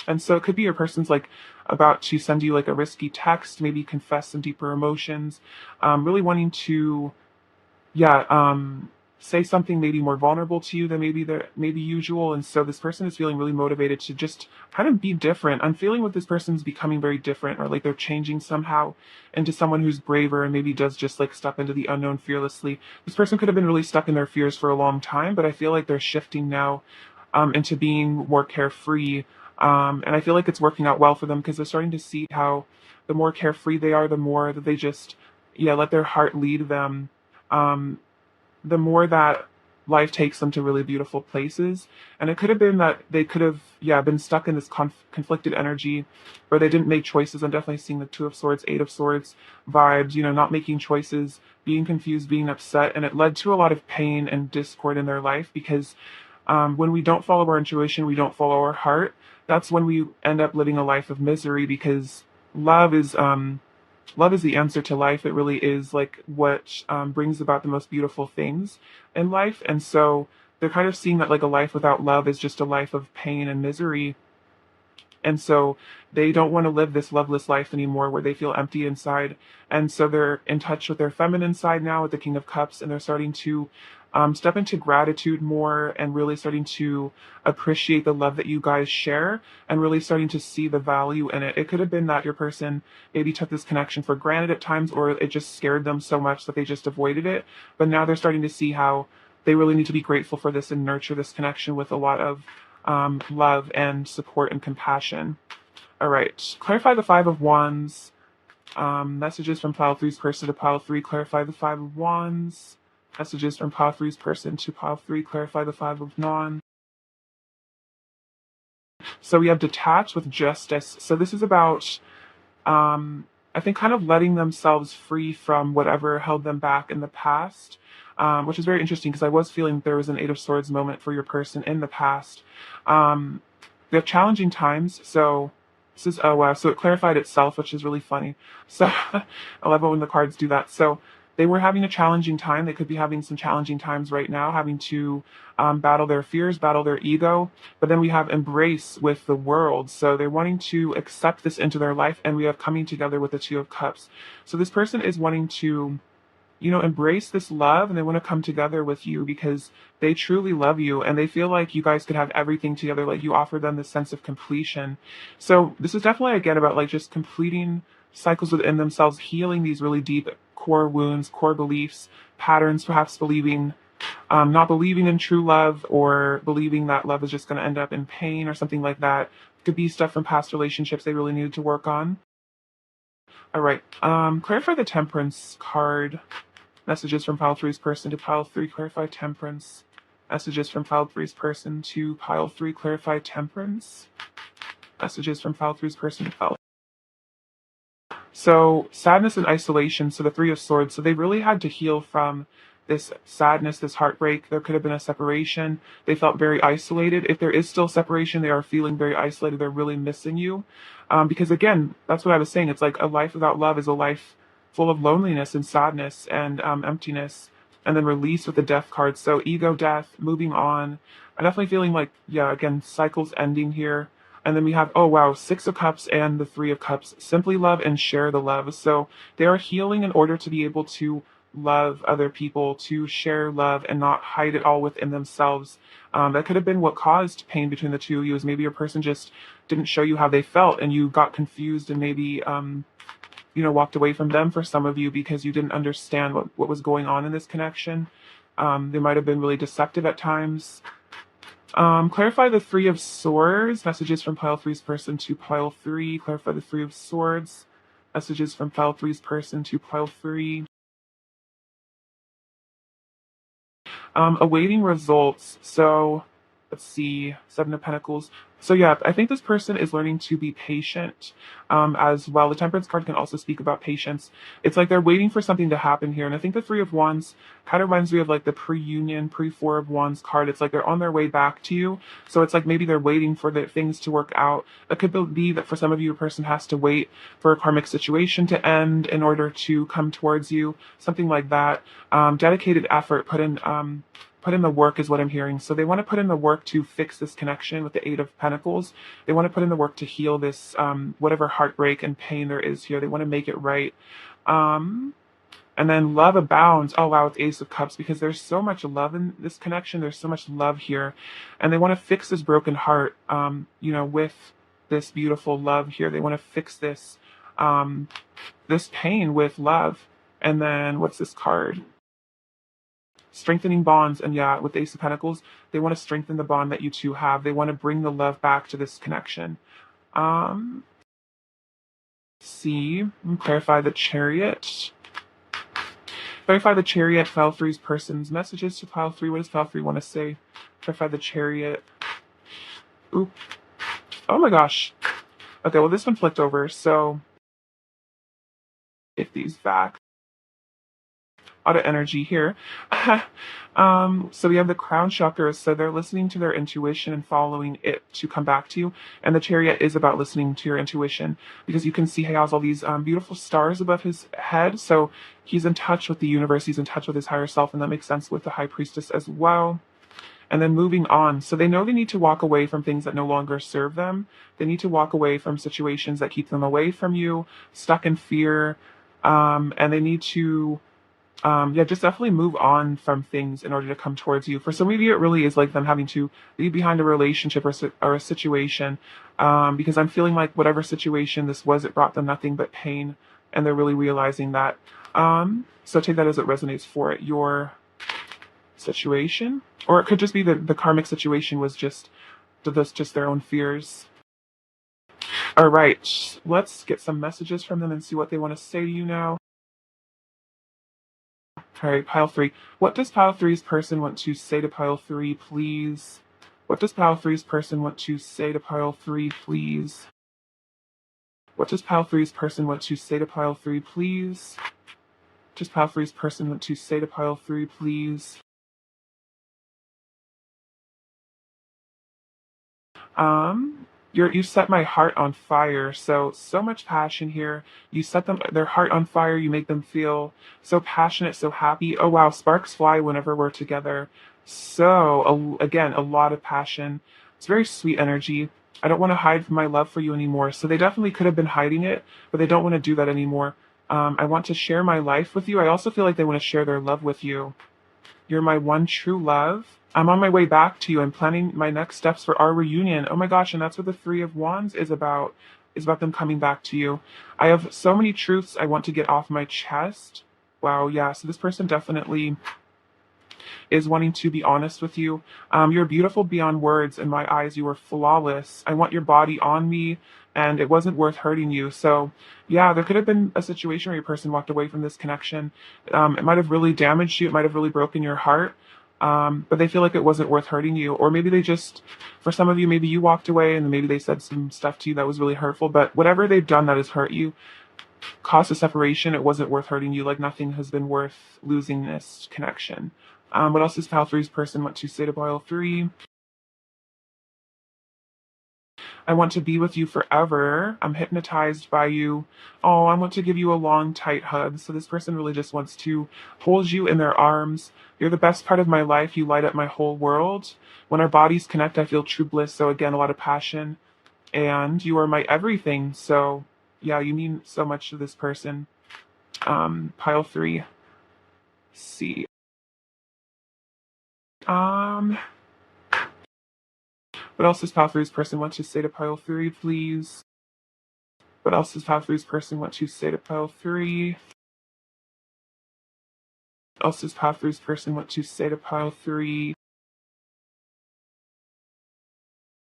And so it could be your person's like about to send you like a risky text, maybe confess some deeper emotions, really wanting to, yeah, say something maybe more vulnerable to you than maybe usual. And so this person is feeling really motivated to just kind of be different. I'm feeling with this person's becoming very different, or like they're changing somehow into someone who's braver and maybe does just like step into the unknown fearlessly. This person could have been really stuck in their fears for a long time, but I feel like they're shifting now into being more carefree. And I feel like it's working out well for them, because they're starting to see how the more carefree they are, the more that they just, yeah, let their heart lead them. The more that life takes them to really beautiful places. And it could have been that they could have, yeah, been stuck in this conflicted energy where they didn't make choices. I'm definitely seeing the Two of Swords, Eight of Swords vibes, not making choices, being confused, being upset. And it led to a lot of pain and discord in their life, because when we don't follow our intuition, we don't follow our heart. That's when we end up living a life of misery, because love is the answer to life. It really is like what brings about the most beautiful things in life. And so they're kind of seeing that like a life without love is just a life of pain and misery. And so they don't want to live this loveless life anymore where they feel empty inside. And so they're in touch with their feminine side now with the King of Cups, and they're starting to step into gratitude more, and really starting to appreciate the love that you guys share, and really starting to see the value in it. It could have been that your person maybe took this connection for granted at times, or it just scared them so much that they just avoided it. But now they're starting to see how they really need to be grateful for this and nurture this connection with a lot of love and support and compassion. All right, clarify the Five of Wands. Messages from pile three's person to pile three, clarify the Five of Wands. Messages from pile three's person to pile three, clarify the Five of Wands. So we have detached with justice. So this is about, I think, kind of letting themselves free from whatever held them back in the past, which is very interesting, because I was feeling there was an Eight of Swords moment for your person in the past. They have challenging times. So this is, oh wow, so it clarified itself, which is really funny. So I love it when the cards do that. So they were having a challenging time. They could be having some challenging times right now, having to battle their fears, battle their ego. But then we have embrace with the world. So they're wanting to accept this into their life. And we have coming together with the Two of Cups. So this person is wanting to embrace this love, and they want to come together with you because they truly love you and they feel like you guys could have everything together. Like you offer them this sense of completion. So this is definitely again about like just completing cycles within themselves, healing these really deep core wounds, core beliefs, patterns, perhaps not believing in true love or believing that love is just going to end up in pain or something like that. Could be stuff from past relationships they really needed to work on. All right. Clarify the temperance card. Messages from pile three's person to pile three. Clarify temperance. Messages from pile three's person to pile three. Clarify temperance. Messages from pile three's person to pile. So sadness and isolation. So the Three of Swords. So they really had to heal from this sadness, this heartbreak. There could have been a separation. They felt very isolated. If there is still separation, they are feeling very isolated. They're really missing you. Because again, that's what I was saying. It's like a life without love is a life full of loneliness and sadness and emptiness. And then release with the death card. So ego, death, moving on. I'm definitely feeling like, yeah, again, cycles ending here. And then we have, oh wow, Six of Cups and the Three of Cups. Simply love and share the love. So they are healing in order to be able to love other people, to share love and not hide it all within themselves. That could have been what caused pain between the two of you, is maybe a person just didn't show you how they felt and you got confused and maybe, walked away from them for some of you because you didn't understand what was going on in this connection. They might have been really deceptive at times. Clarify the Three of Swords. Messages from pile three's person to pile three. Clarify the Three of Swords. Messages from pile three's person to pile three. Awaiting results. So let's see, Seven of Pentacles. So yeah, I think this person is learning to be patient as well. The Temperance card can also speak about patience. It's like they're waiting for something to happen here. And I think the Three of Wands kind of reminds me of like the pre-union, pre-Four of Wands card. It's like they're on their way back to you. So it's like maybe they're waiting for the things to work out. It could be that for some of you, a person has to wait for a karmic situation to end in order to come towards you. Something like that. Dedicated effort put in the work is what I'm hearing. So they want to put in the work to fix this connection with the Eight of Pentacles. They want to put in the work to heal this, whatever heartbreak and pain there is here. They want to make it right. And then love abounds. Oh, wow, it's Ace of Cups because there's so much love in this connection. There's so much love here. And they want to fix this broken heart, with this beautiful love here. They want to fix this pain with love. And then what's this card? Strengthening bonds. And yeah, with the Ace of Pentacles, they want to strengthen the bond that you two have. They want to bring the love back to this connection. See, clarify the Chariot. Clarify the Chariot, pile three's person's messages to pile three. What does pile three want to say? Clarify the Chariot. Oop. Oh my gosh. Okay, well this one flipped over, so if these back. Out of energy here. So we have the crown chakra, so they're listening to their intuition and following it to come back to you. And the Chariot is about listening to your intuition because you can see he has all these beautiful stars above his head. So he's in touch with the universe, he's in touch with his higher self, and that makes sense with the High Priestess as well. And then moving on. So they know they need to walk away from things that no longer serve them. They need to walk away from situations that keep them away from you, stuck in fear. And they need to just definitely move on from things in order to come towards you. For some of you, it really is like them having to leave behind a relationship or a situation, because I'm feeling like whatever situation this was, it brought them nothing but pain, and they're really realizing that. So take that as it resonates for your situation, or it could just be that the karmic situation was just their own fears. All right, let's get some messages from them and see what they want to say to you now. All right, pile three. What does pile three's person want to say to pile three, please? What does pile three's person want to say to pile three, please? What does pile three's person want to say to pile three, please? What does pile three's person want to say to pile three, please? You set my heart on fire. So much passion here. You set their heart on fire. You make them feel so passionate, so happy. Oh wow, sparks fly whenever we're together. So again, a lot of passion. It's very sweet energy. I don't want to hide my love for you anymore. So they definitely could have been hiding it, but they don't want to do that anymore. I want to share my life with you. I also feel like they want to share their love with you. You're my one true love. I'm on my way back to you. I'm planning my next steps for our reunion. Oh my gosh, and that's what the Three of Wands is about. Is about them coming back to you. I have so many truths I want to get off my chest. Wow, yeah. So this person definitely is wanting to be honest with you. You're beautiful beyond words. In my eyes, you are flawless. I want your body on me, and it wasn't worth hurting you. So, yeah, there could have been a situation where your person walked away from this connection. It might have really damaged you. It might have really broken your heart. But they feel like it wasn't worth hurting you. Or maybe they just, for some of you, maybe you walked away and maybe they said some stuff to you that was really hurtful. But whatever they've done that has hurt you, caused a separation, it wasn't worth hurting you. Like nothing has been worth losing this connection. What else does Pile Three's person want to say to Pile Three? I want to be with you forever. I'm hypnotized by you. Oh, I want to give you a long, tight hug. So this person really just wants to hold you in their arms. You're the best part of my life. You light up my whole world. When our bodies connect, I feel true bliss. So again, a lot of passion. And you are my everything. So yeah, you mean so much to this person. Pile Three. C. Um, what else does Pile Three's person want to say to Pile Three, please? What else does Pile Three's person want to say to Pile Three? What else does Pile Three's person want to say to Pile Three?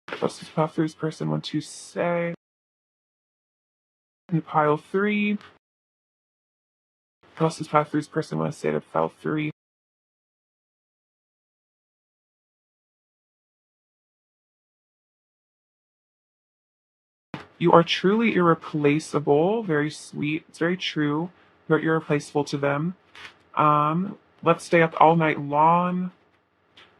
What else does Pile Three's person want to say to Pile Three? What else does Pile Three's person want to say to Pile Three? You are truly irreplaceable. Very sweet. It's very true. You're irreplaceable to them. Let's stay up all night long.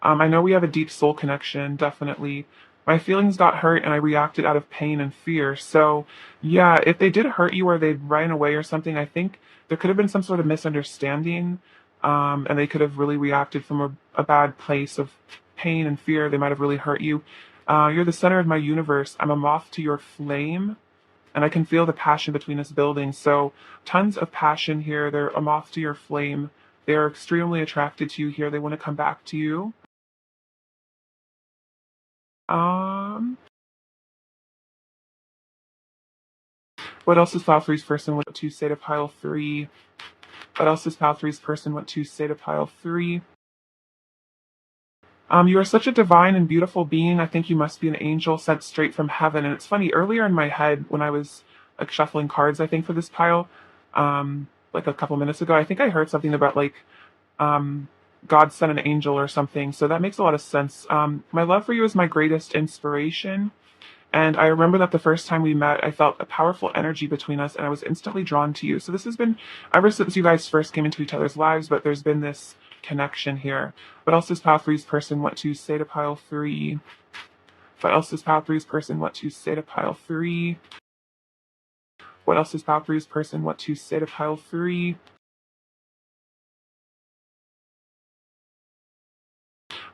I know we have a deep soul connection, definitely. My feelings got hurt and I reacted out of pain and fear. So, yeah, if they did hurt you or they ran away or something, I think there could have been some sort of misunderstanding. And they could have really reacted from a bad place of pain and fear. They might have really hurt you. You're the center of my universe. I'm a moth to your flame, and I can feel the passion between us building. So, tons of passion here. They're a moth to your flame. They're extremely attracted to you here. They want to come back to you. Um, what else does Pile Three's person want to say to Pile Three? What else does Pile Three's person want to say to Pile Three? You are such a divine and beautiful being. I think you must be an angel sent straight from heaven. And it's funny, earlier in my head, when I was like shuffling cards, I think for this pile, like a couple minutes ago, I think I heard something about like um, God sent an angel or something. So that makes a lot of sense. My love for you is my greatest inspiration. And I remember that the first time we met, I felt a powerful energy between us and I was instantly drawn to you. So this has been ever since you guys first came into each other's lives, but there's been this connection here. What else does Pile Three's person want to say to Pile Three? What else does Pile Three's person want to say to Pile Three? What else does Pile Three's person want to say to Pile Three?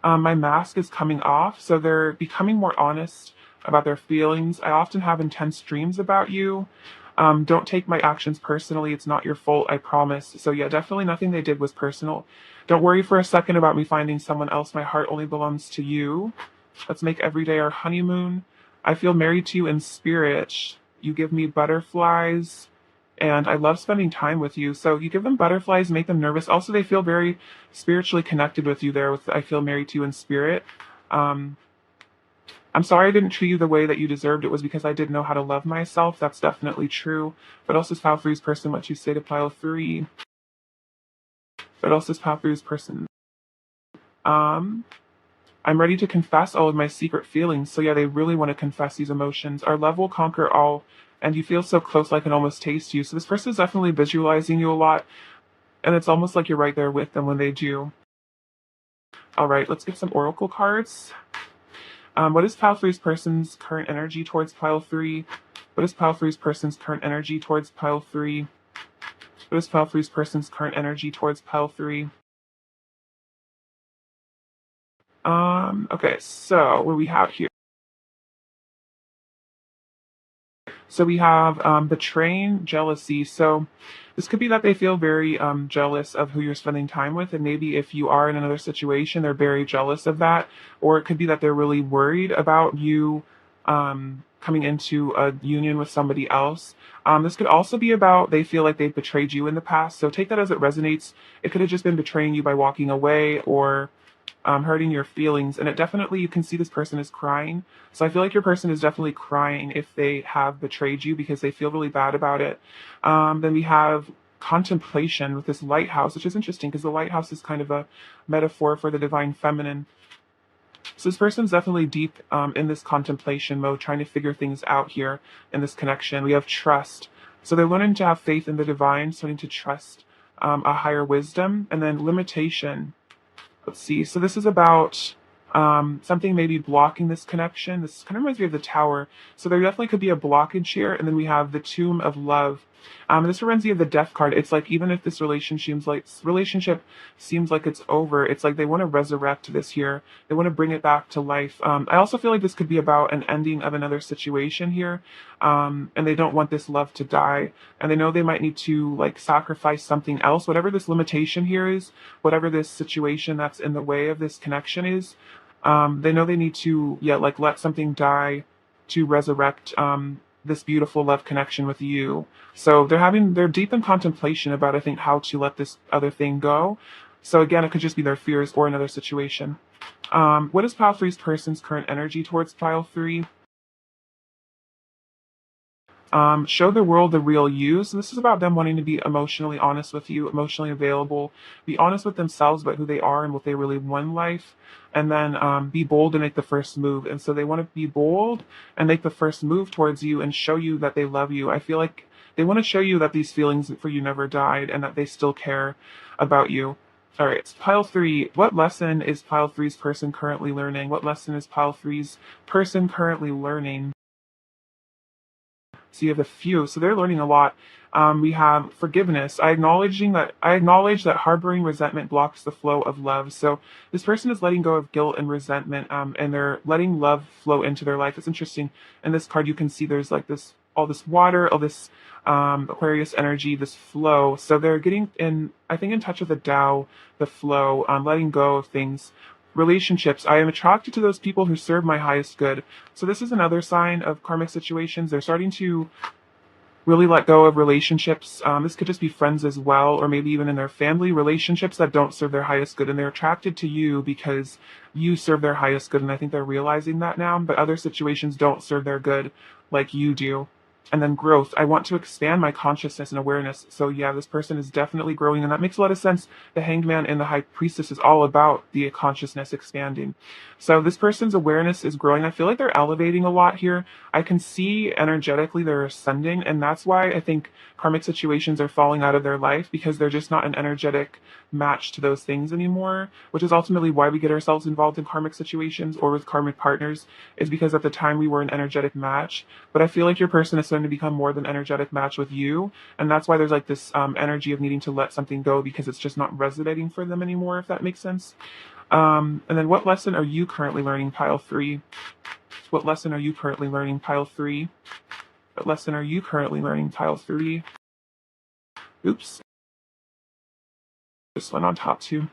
My mask is coming off, so they're becoming more honest about their feelings. I often have intense dreams about you. Don't take my actions personally. It's not your fault, I promise. So, yeah, definitely nothing they did was personal. Don't worry for a second about me finding someone else. My heart only belongs to you. Let's make every day our honeymoon. I feel married to you in spirit. You give me butterflies, and I love spending time with you. So you give them butterflies, make them nervous. Also, they feel very spiritually connected with you there. With I feel married to you in spirit. Um, I'm sorry I didn't treat you the way that you deserved. It was because I didn't know how to love myself. That's definitely true. But also, Pile Three's person, what you say to Pile Three. But also, Pile Three's person. Um, I'm ready to confess all of my secret feelings. So yeah, they really want to confess these emotions. Our love will conquer all, and you feel so close I can almost taste you. So this person is definitely visualizing you a lot, and it's almost like you're right there with them when they do. All right, let's get some oracle cards. What is Pile Three's person's current energy towards Pile Three? What is Pile Three's person's current energy towards Pile Three? What is Pile Three's person's current energy towards Pile Three? Okay, so what do we have here? So we have betraying jealousy. So This could be that they feel very jealous of who you're spending time with, and maybe if you are in another situation, they're very jealous of that. Or it could be that they're really worried about you coming into a union with somebody else. This could also be about they feel like they've betrayed you in the past. So take that as it resonates. It could have just been betraying you by walking away or hurting your feelings. And it definitely, you can see this person is crying. So I feel like your person is definitely crying if they have betrayed you because they feel really bad about it. Then we have contemplation with this lighthouse, which is interesting because the lighthouse is kind of a metaphor for the divine feminine. So this person's definitely deep in this contemplation mode, trying to figure things out here in this connection. We have trust. So they're learning to have faith in the divine, starting to trust a higher wisdom, and then limitation. Let's see. So this is about something maybe blocking this connection. This kind of reminds me of the tower. So there definitely could be a blockage here. And then we have the tomb of love. This reminds me of the death card. It's like even if this relationship seems like it's over, it's like they want to resurrect this here. They want to bring it back to life. I also feel like this could be about an ending of another situation here, and they don't want this love to die. And they know they might need to like sacrifice something else, whatever this limitation here is, whatever this situation that's in the way of this connection is. They know they need to, yeah, like let something die to resurrect this beautiful love connection with you. So they're deep in contemplation about, I think, how to let this other thing go. So again, it could just be their fears or another situation. What is pile three's person's current energy towards pile three? Show the world the real you. So this is about them wanting to be emotionally honest with you, emotionally available, be honest with themselves about who they are and what they really want in life, and then be bold and make the first move. And so they want to be bold and make the first move towards you and show you that they love you. I feel like they want to show you that these feelings for you never died and that they still care about you. All right, it's pile three. What lesson is pile three's person currently learning? What lesson is pile three's person currently learning? So you have a few. So they're learning a lot. We have forgiveness. I acknowledge that harboring resentment blocks the flow of love. So this person is letting go of guilt and resentment, and they're letting love flow into their life. It's interesting. In this card, you can see there's like this all this water, all this Aquarius energy, this flow. So they're getting in, I think, in touch with the Tao, the flow, letting go of things. Relationships. I am attracted to those people who serve my highest good. So this is another sign of karmic situations. They're starting to really let go of relationships. This could just be friends as well, or maybe even in their family, relationships that don't serve their highest good. And they're attracted to you because you serve their highest good. And I think they're realizing that now. But other situations don't serve their good like you do. And then growth. I want to expand my consciousness and awareness. So yeah, this person is definitely growing, and that makes a lot of sense. The Hanged Man and the High Priestess is all about the consciousness expanding. So this person's awareness is growing. I feel like they're elevating a lot here. I can see energetically they're ascending, and that's why I think karmic situations are falling out of their life, because they're just not an energetic match to those things anymore, which is ultimately why we get ourselves involved in karmic situations or with karmic partners, is because at the time we were an energetic match. But I feel like your person is starting to become more than energetic match with you, and that's why there's like this energy of needing to let something go because it's just not resonating for them anymore, if that makes sense. And then what lesson are you currently learning, pile three? What lesson are you currently learning, pile three? What lesson are you currently learning, pile three? Oops. This one on top too.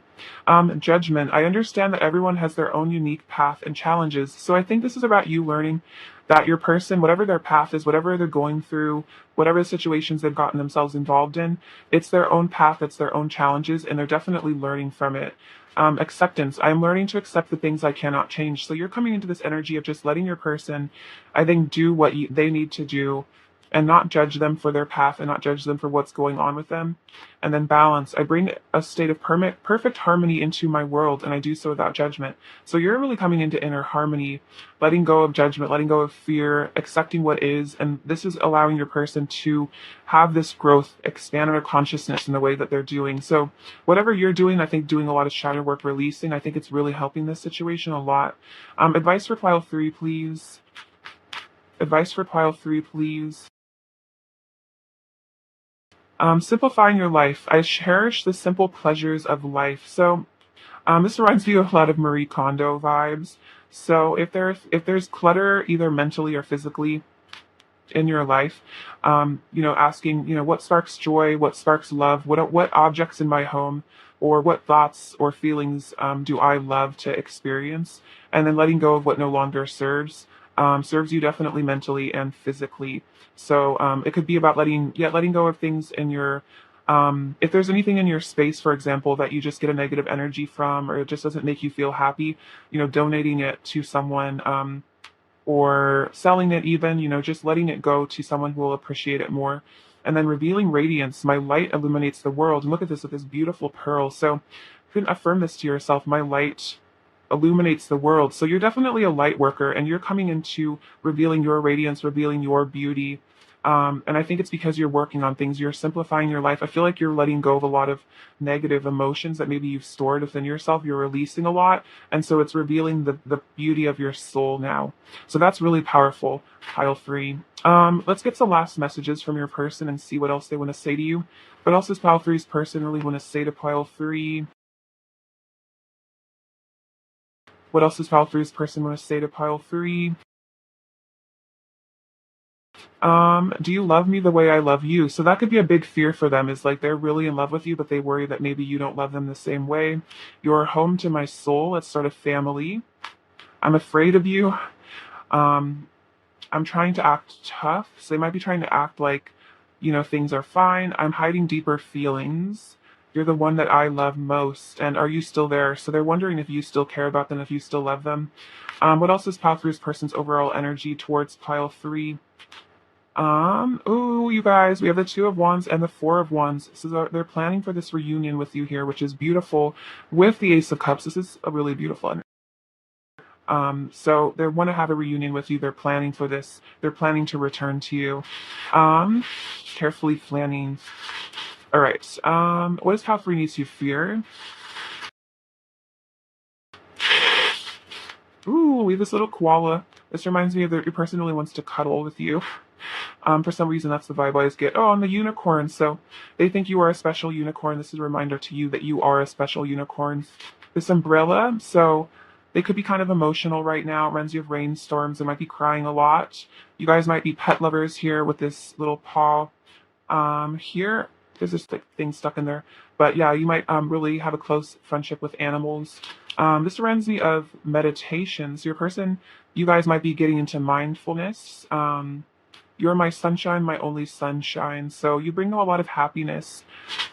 Judgment. I understand that everyone has their own unique path and challenges. So I think this is about you learning that your person, whatever their path is, whatever they're going through, whatever the situations they've gotten themselves involved in, it's their own path, it's their own challenges, and they're definitely learning from it. Acceptance. I'm learning to accept the things I cannot change. So you're coming into this energy of just letting your person, I think, do what they need to do, and not judge them for their path and not judge them for what's going on with them. And then balance. I bring a state of perfect harmony into my world, and I do so without judgment. So you're really coming into inner harmony, letting go of judgment, letting go of fear, accepting what is, and this is allowing your person to have this growth, expand their consciousness in the way that they're doing. So whatever you're doing, I think doing a lot of shadow work, releasing, I think it's really helping this situation a lot. Advice for pile three, please. Advice for pile three, please. Simplifying your life. I cherish the simple pleasures of life. So this reminds me of a lot of Marie Kondo vibes. So if there's clutter, either mentally or physically, in your life, asking, what sparks joy, what sparks love, what objects in my home, or what thoughts or feelings do I love to experience, and then letting go of what no longer serves you definitely mentally and physically. So it could be about letting go of things in your if there's anything in your space, for example, that you just get a negative energy from, or it just doesn't make you feel happy, donating it to someone, or selling it even, just letting it go to someone who will appreciate it more. And then revealing radiance. My light illuminates the world. And look at this with this beautiful pearl. So you can affirm this to yourself. My light illuminates the world. So you're definitely a light worker, and you're coming into revealing your radiance, revealing your beauty. And I think it's because you're working on things. You're simplifying your life. I feel like you're letting go of a lot of negative emotions that maybe you've stored within yourself. You're releasing a lot. And so it's revealing the beauty of your soul now. So that's really powerful, pile three. Let's get some last messages from your person and see what else they want to say to you. What else does pile three's person really want to say to pile three? What else does pile three's person want to say to pile three? Do you love me the way I love you? So that could be a big fear for them, is like they're really in love with you, but they worry that maybe you don't love them the same way. You're home to my soul. It's sort of family. I'm afraid of you. Um, I'm trying to act tough. So they might be trying to act like, things are fine. I'm hiding deeper feelings. You're the one that I love most. And are you still there? So they're wondering if you still care about them, if you still love them. What else is pile three's person's overall energy towards pile three? Ooh, you guys, we have the Two of Wands and the Four of Wands. So they're planning for this reunion with you here, which is beautiful. With the Ace of Cups, this is a really beautiful energy. So they want to have a reunion with you. They're planning for this. They're planning to return to you. Carefully planning. All right. What does pile three needs to fear? Ooh, we have this little koala. This reminds me of your person really wants to cuddle with you. For some reason, that's the vibe I always get. Oh, and the unicorn. So they think you are a special unicorn. This is a reminder to you that you are a special unicorn. This umbrella. So they could be kind of emotional right now. It reminds you of rainstorms. They might be crying a lot. You guys might be pet lovers here with this little paw. Here, there's this thing stuck in there. But yeah, you might really have a close friendship with animals. This reminds me of meditation. So your person, you guys might be getting into mindfulness. You're my sunshine, my only sunshine. So you bring them a lot of happiness.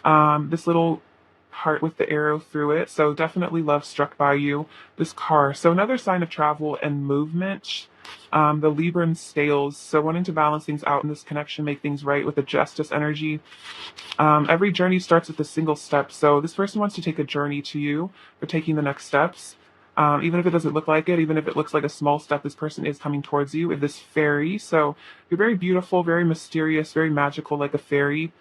This little heart with the arrow through it. So definitely love struck by you. This car. So another sign of travel and movement. The Libran scales. So wanting to balance things out in this connection, make things right with the justice energy. Every journey starts with a single step. So this person wants to take a journey to you for taking the next steps. Even if it doesn't look like it, even if it looks like a small step, this person is coming towards you with this fairy. So you're very beautiful, very mysterious, very magical, like a fairy.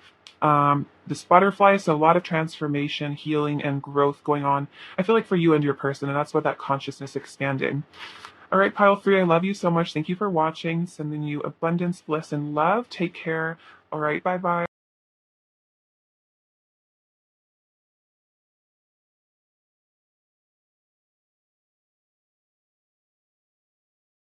This butterfly, so a lot of transformation, healing, and growth going on. I feel like for you and your person, and that's what that consciousness expanding. All right, pile three, I love you so much. Thank you for watching. Sending you abundance, bliss, and love. Take care. All right, bye-bye.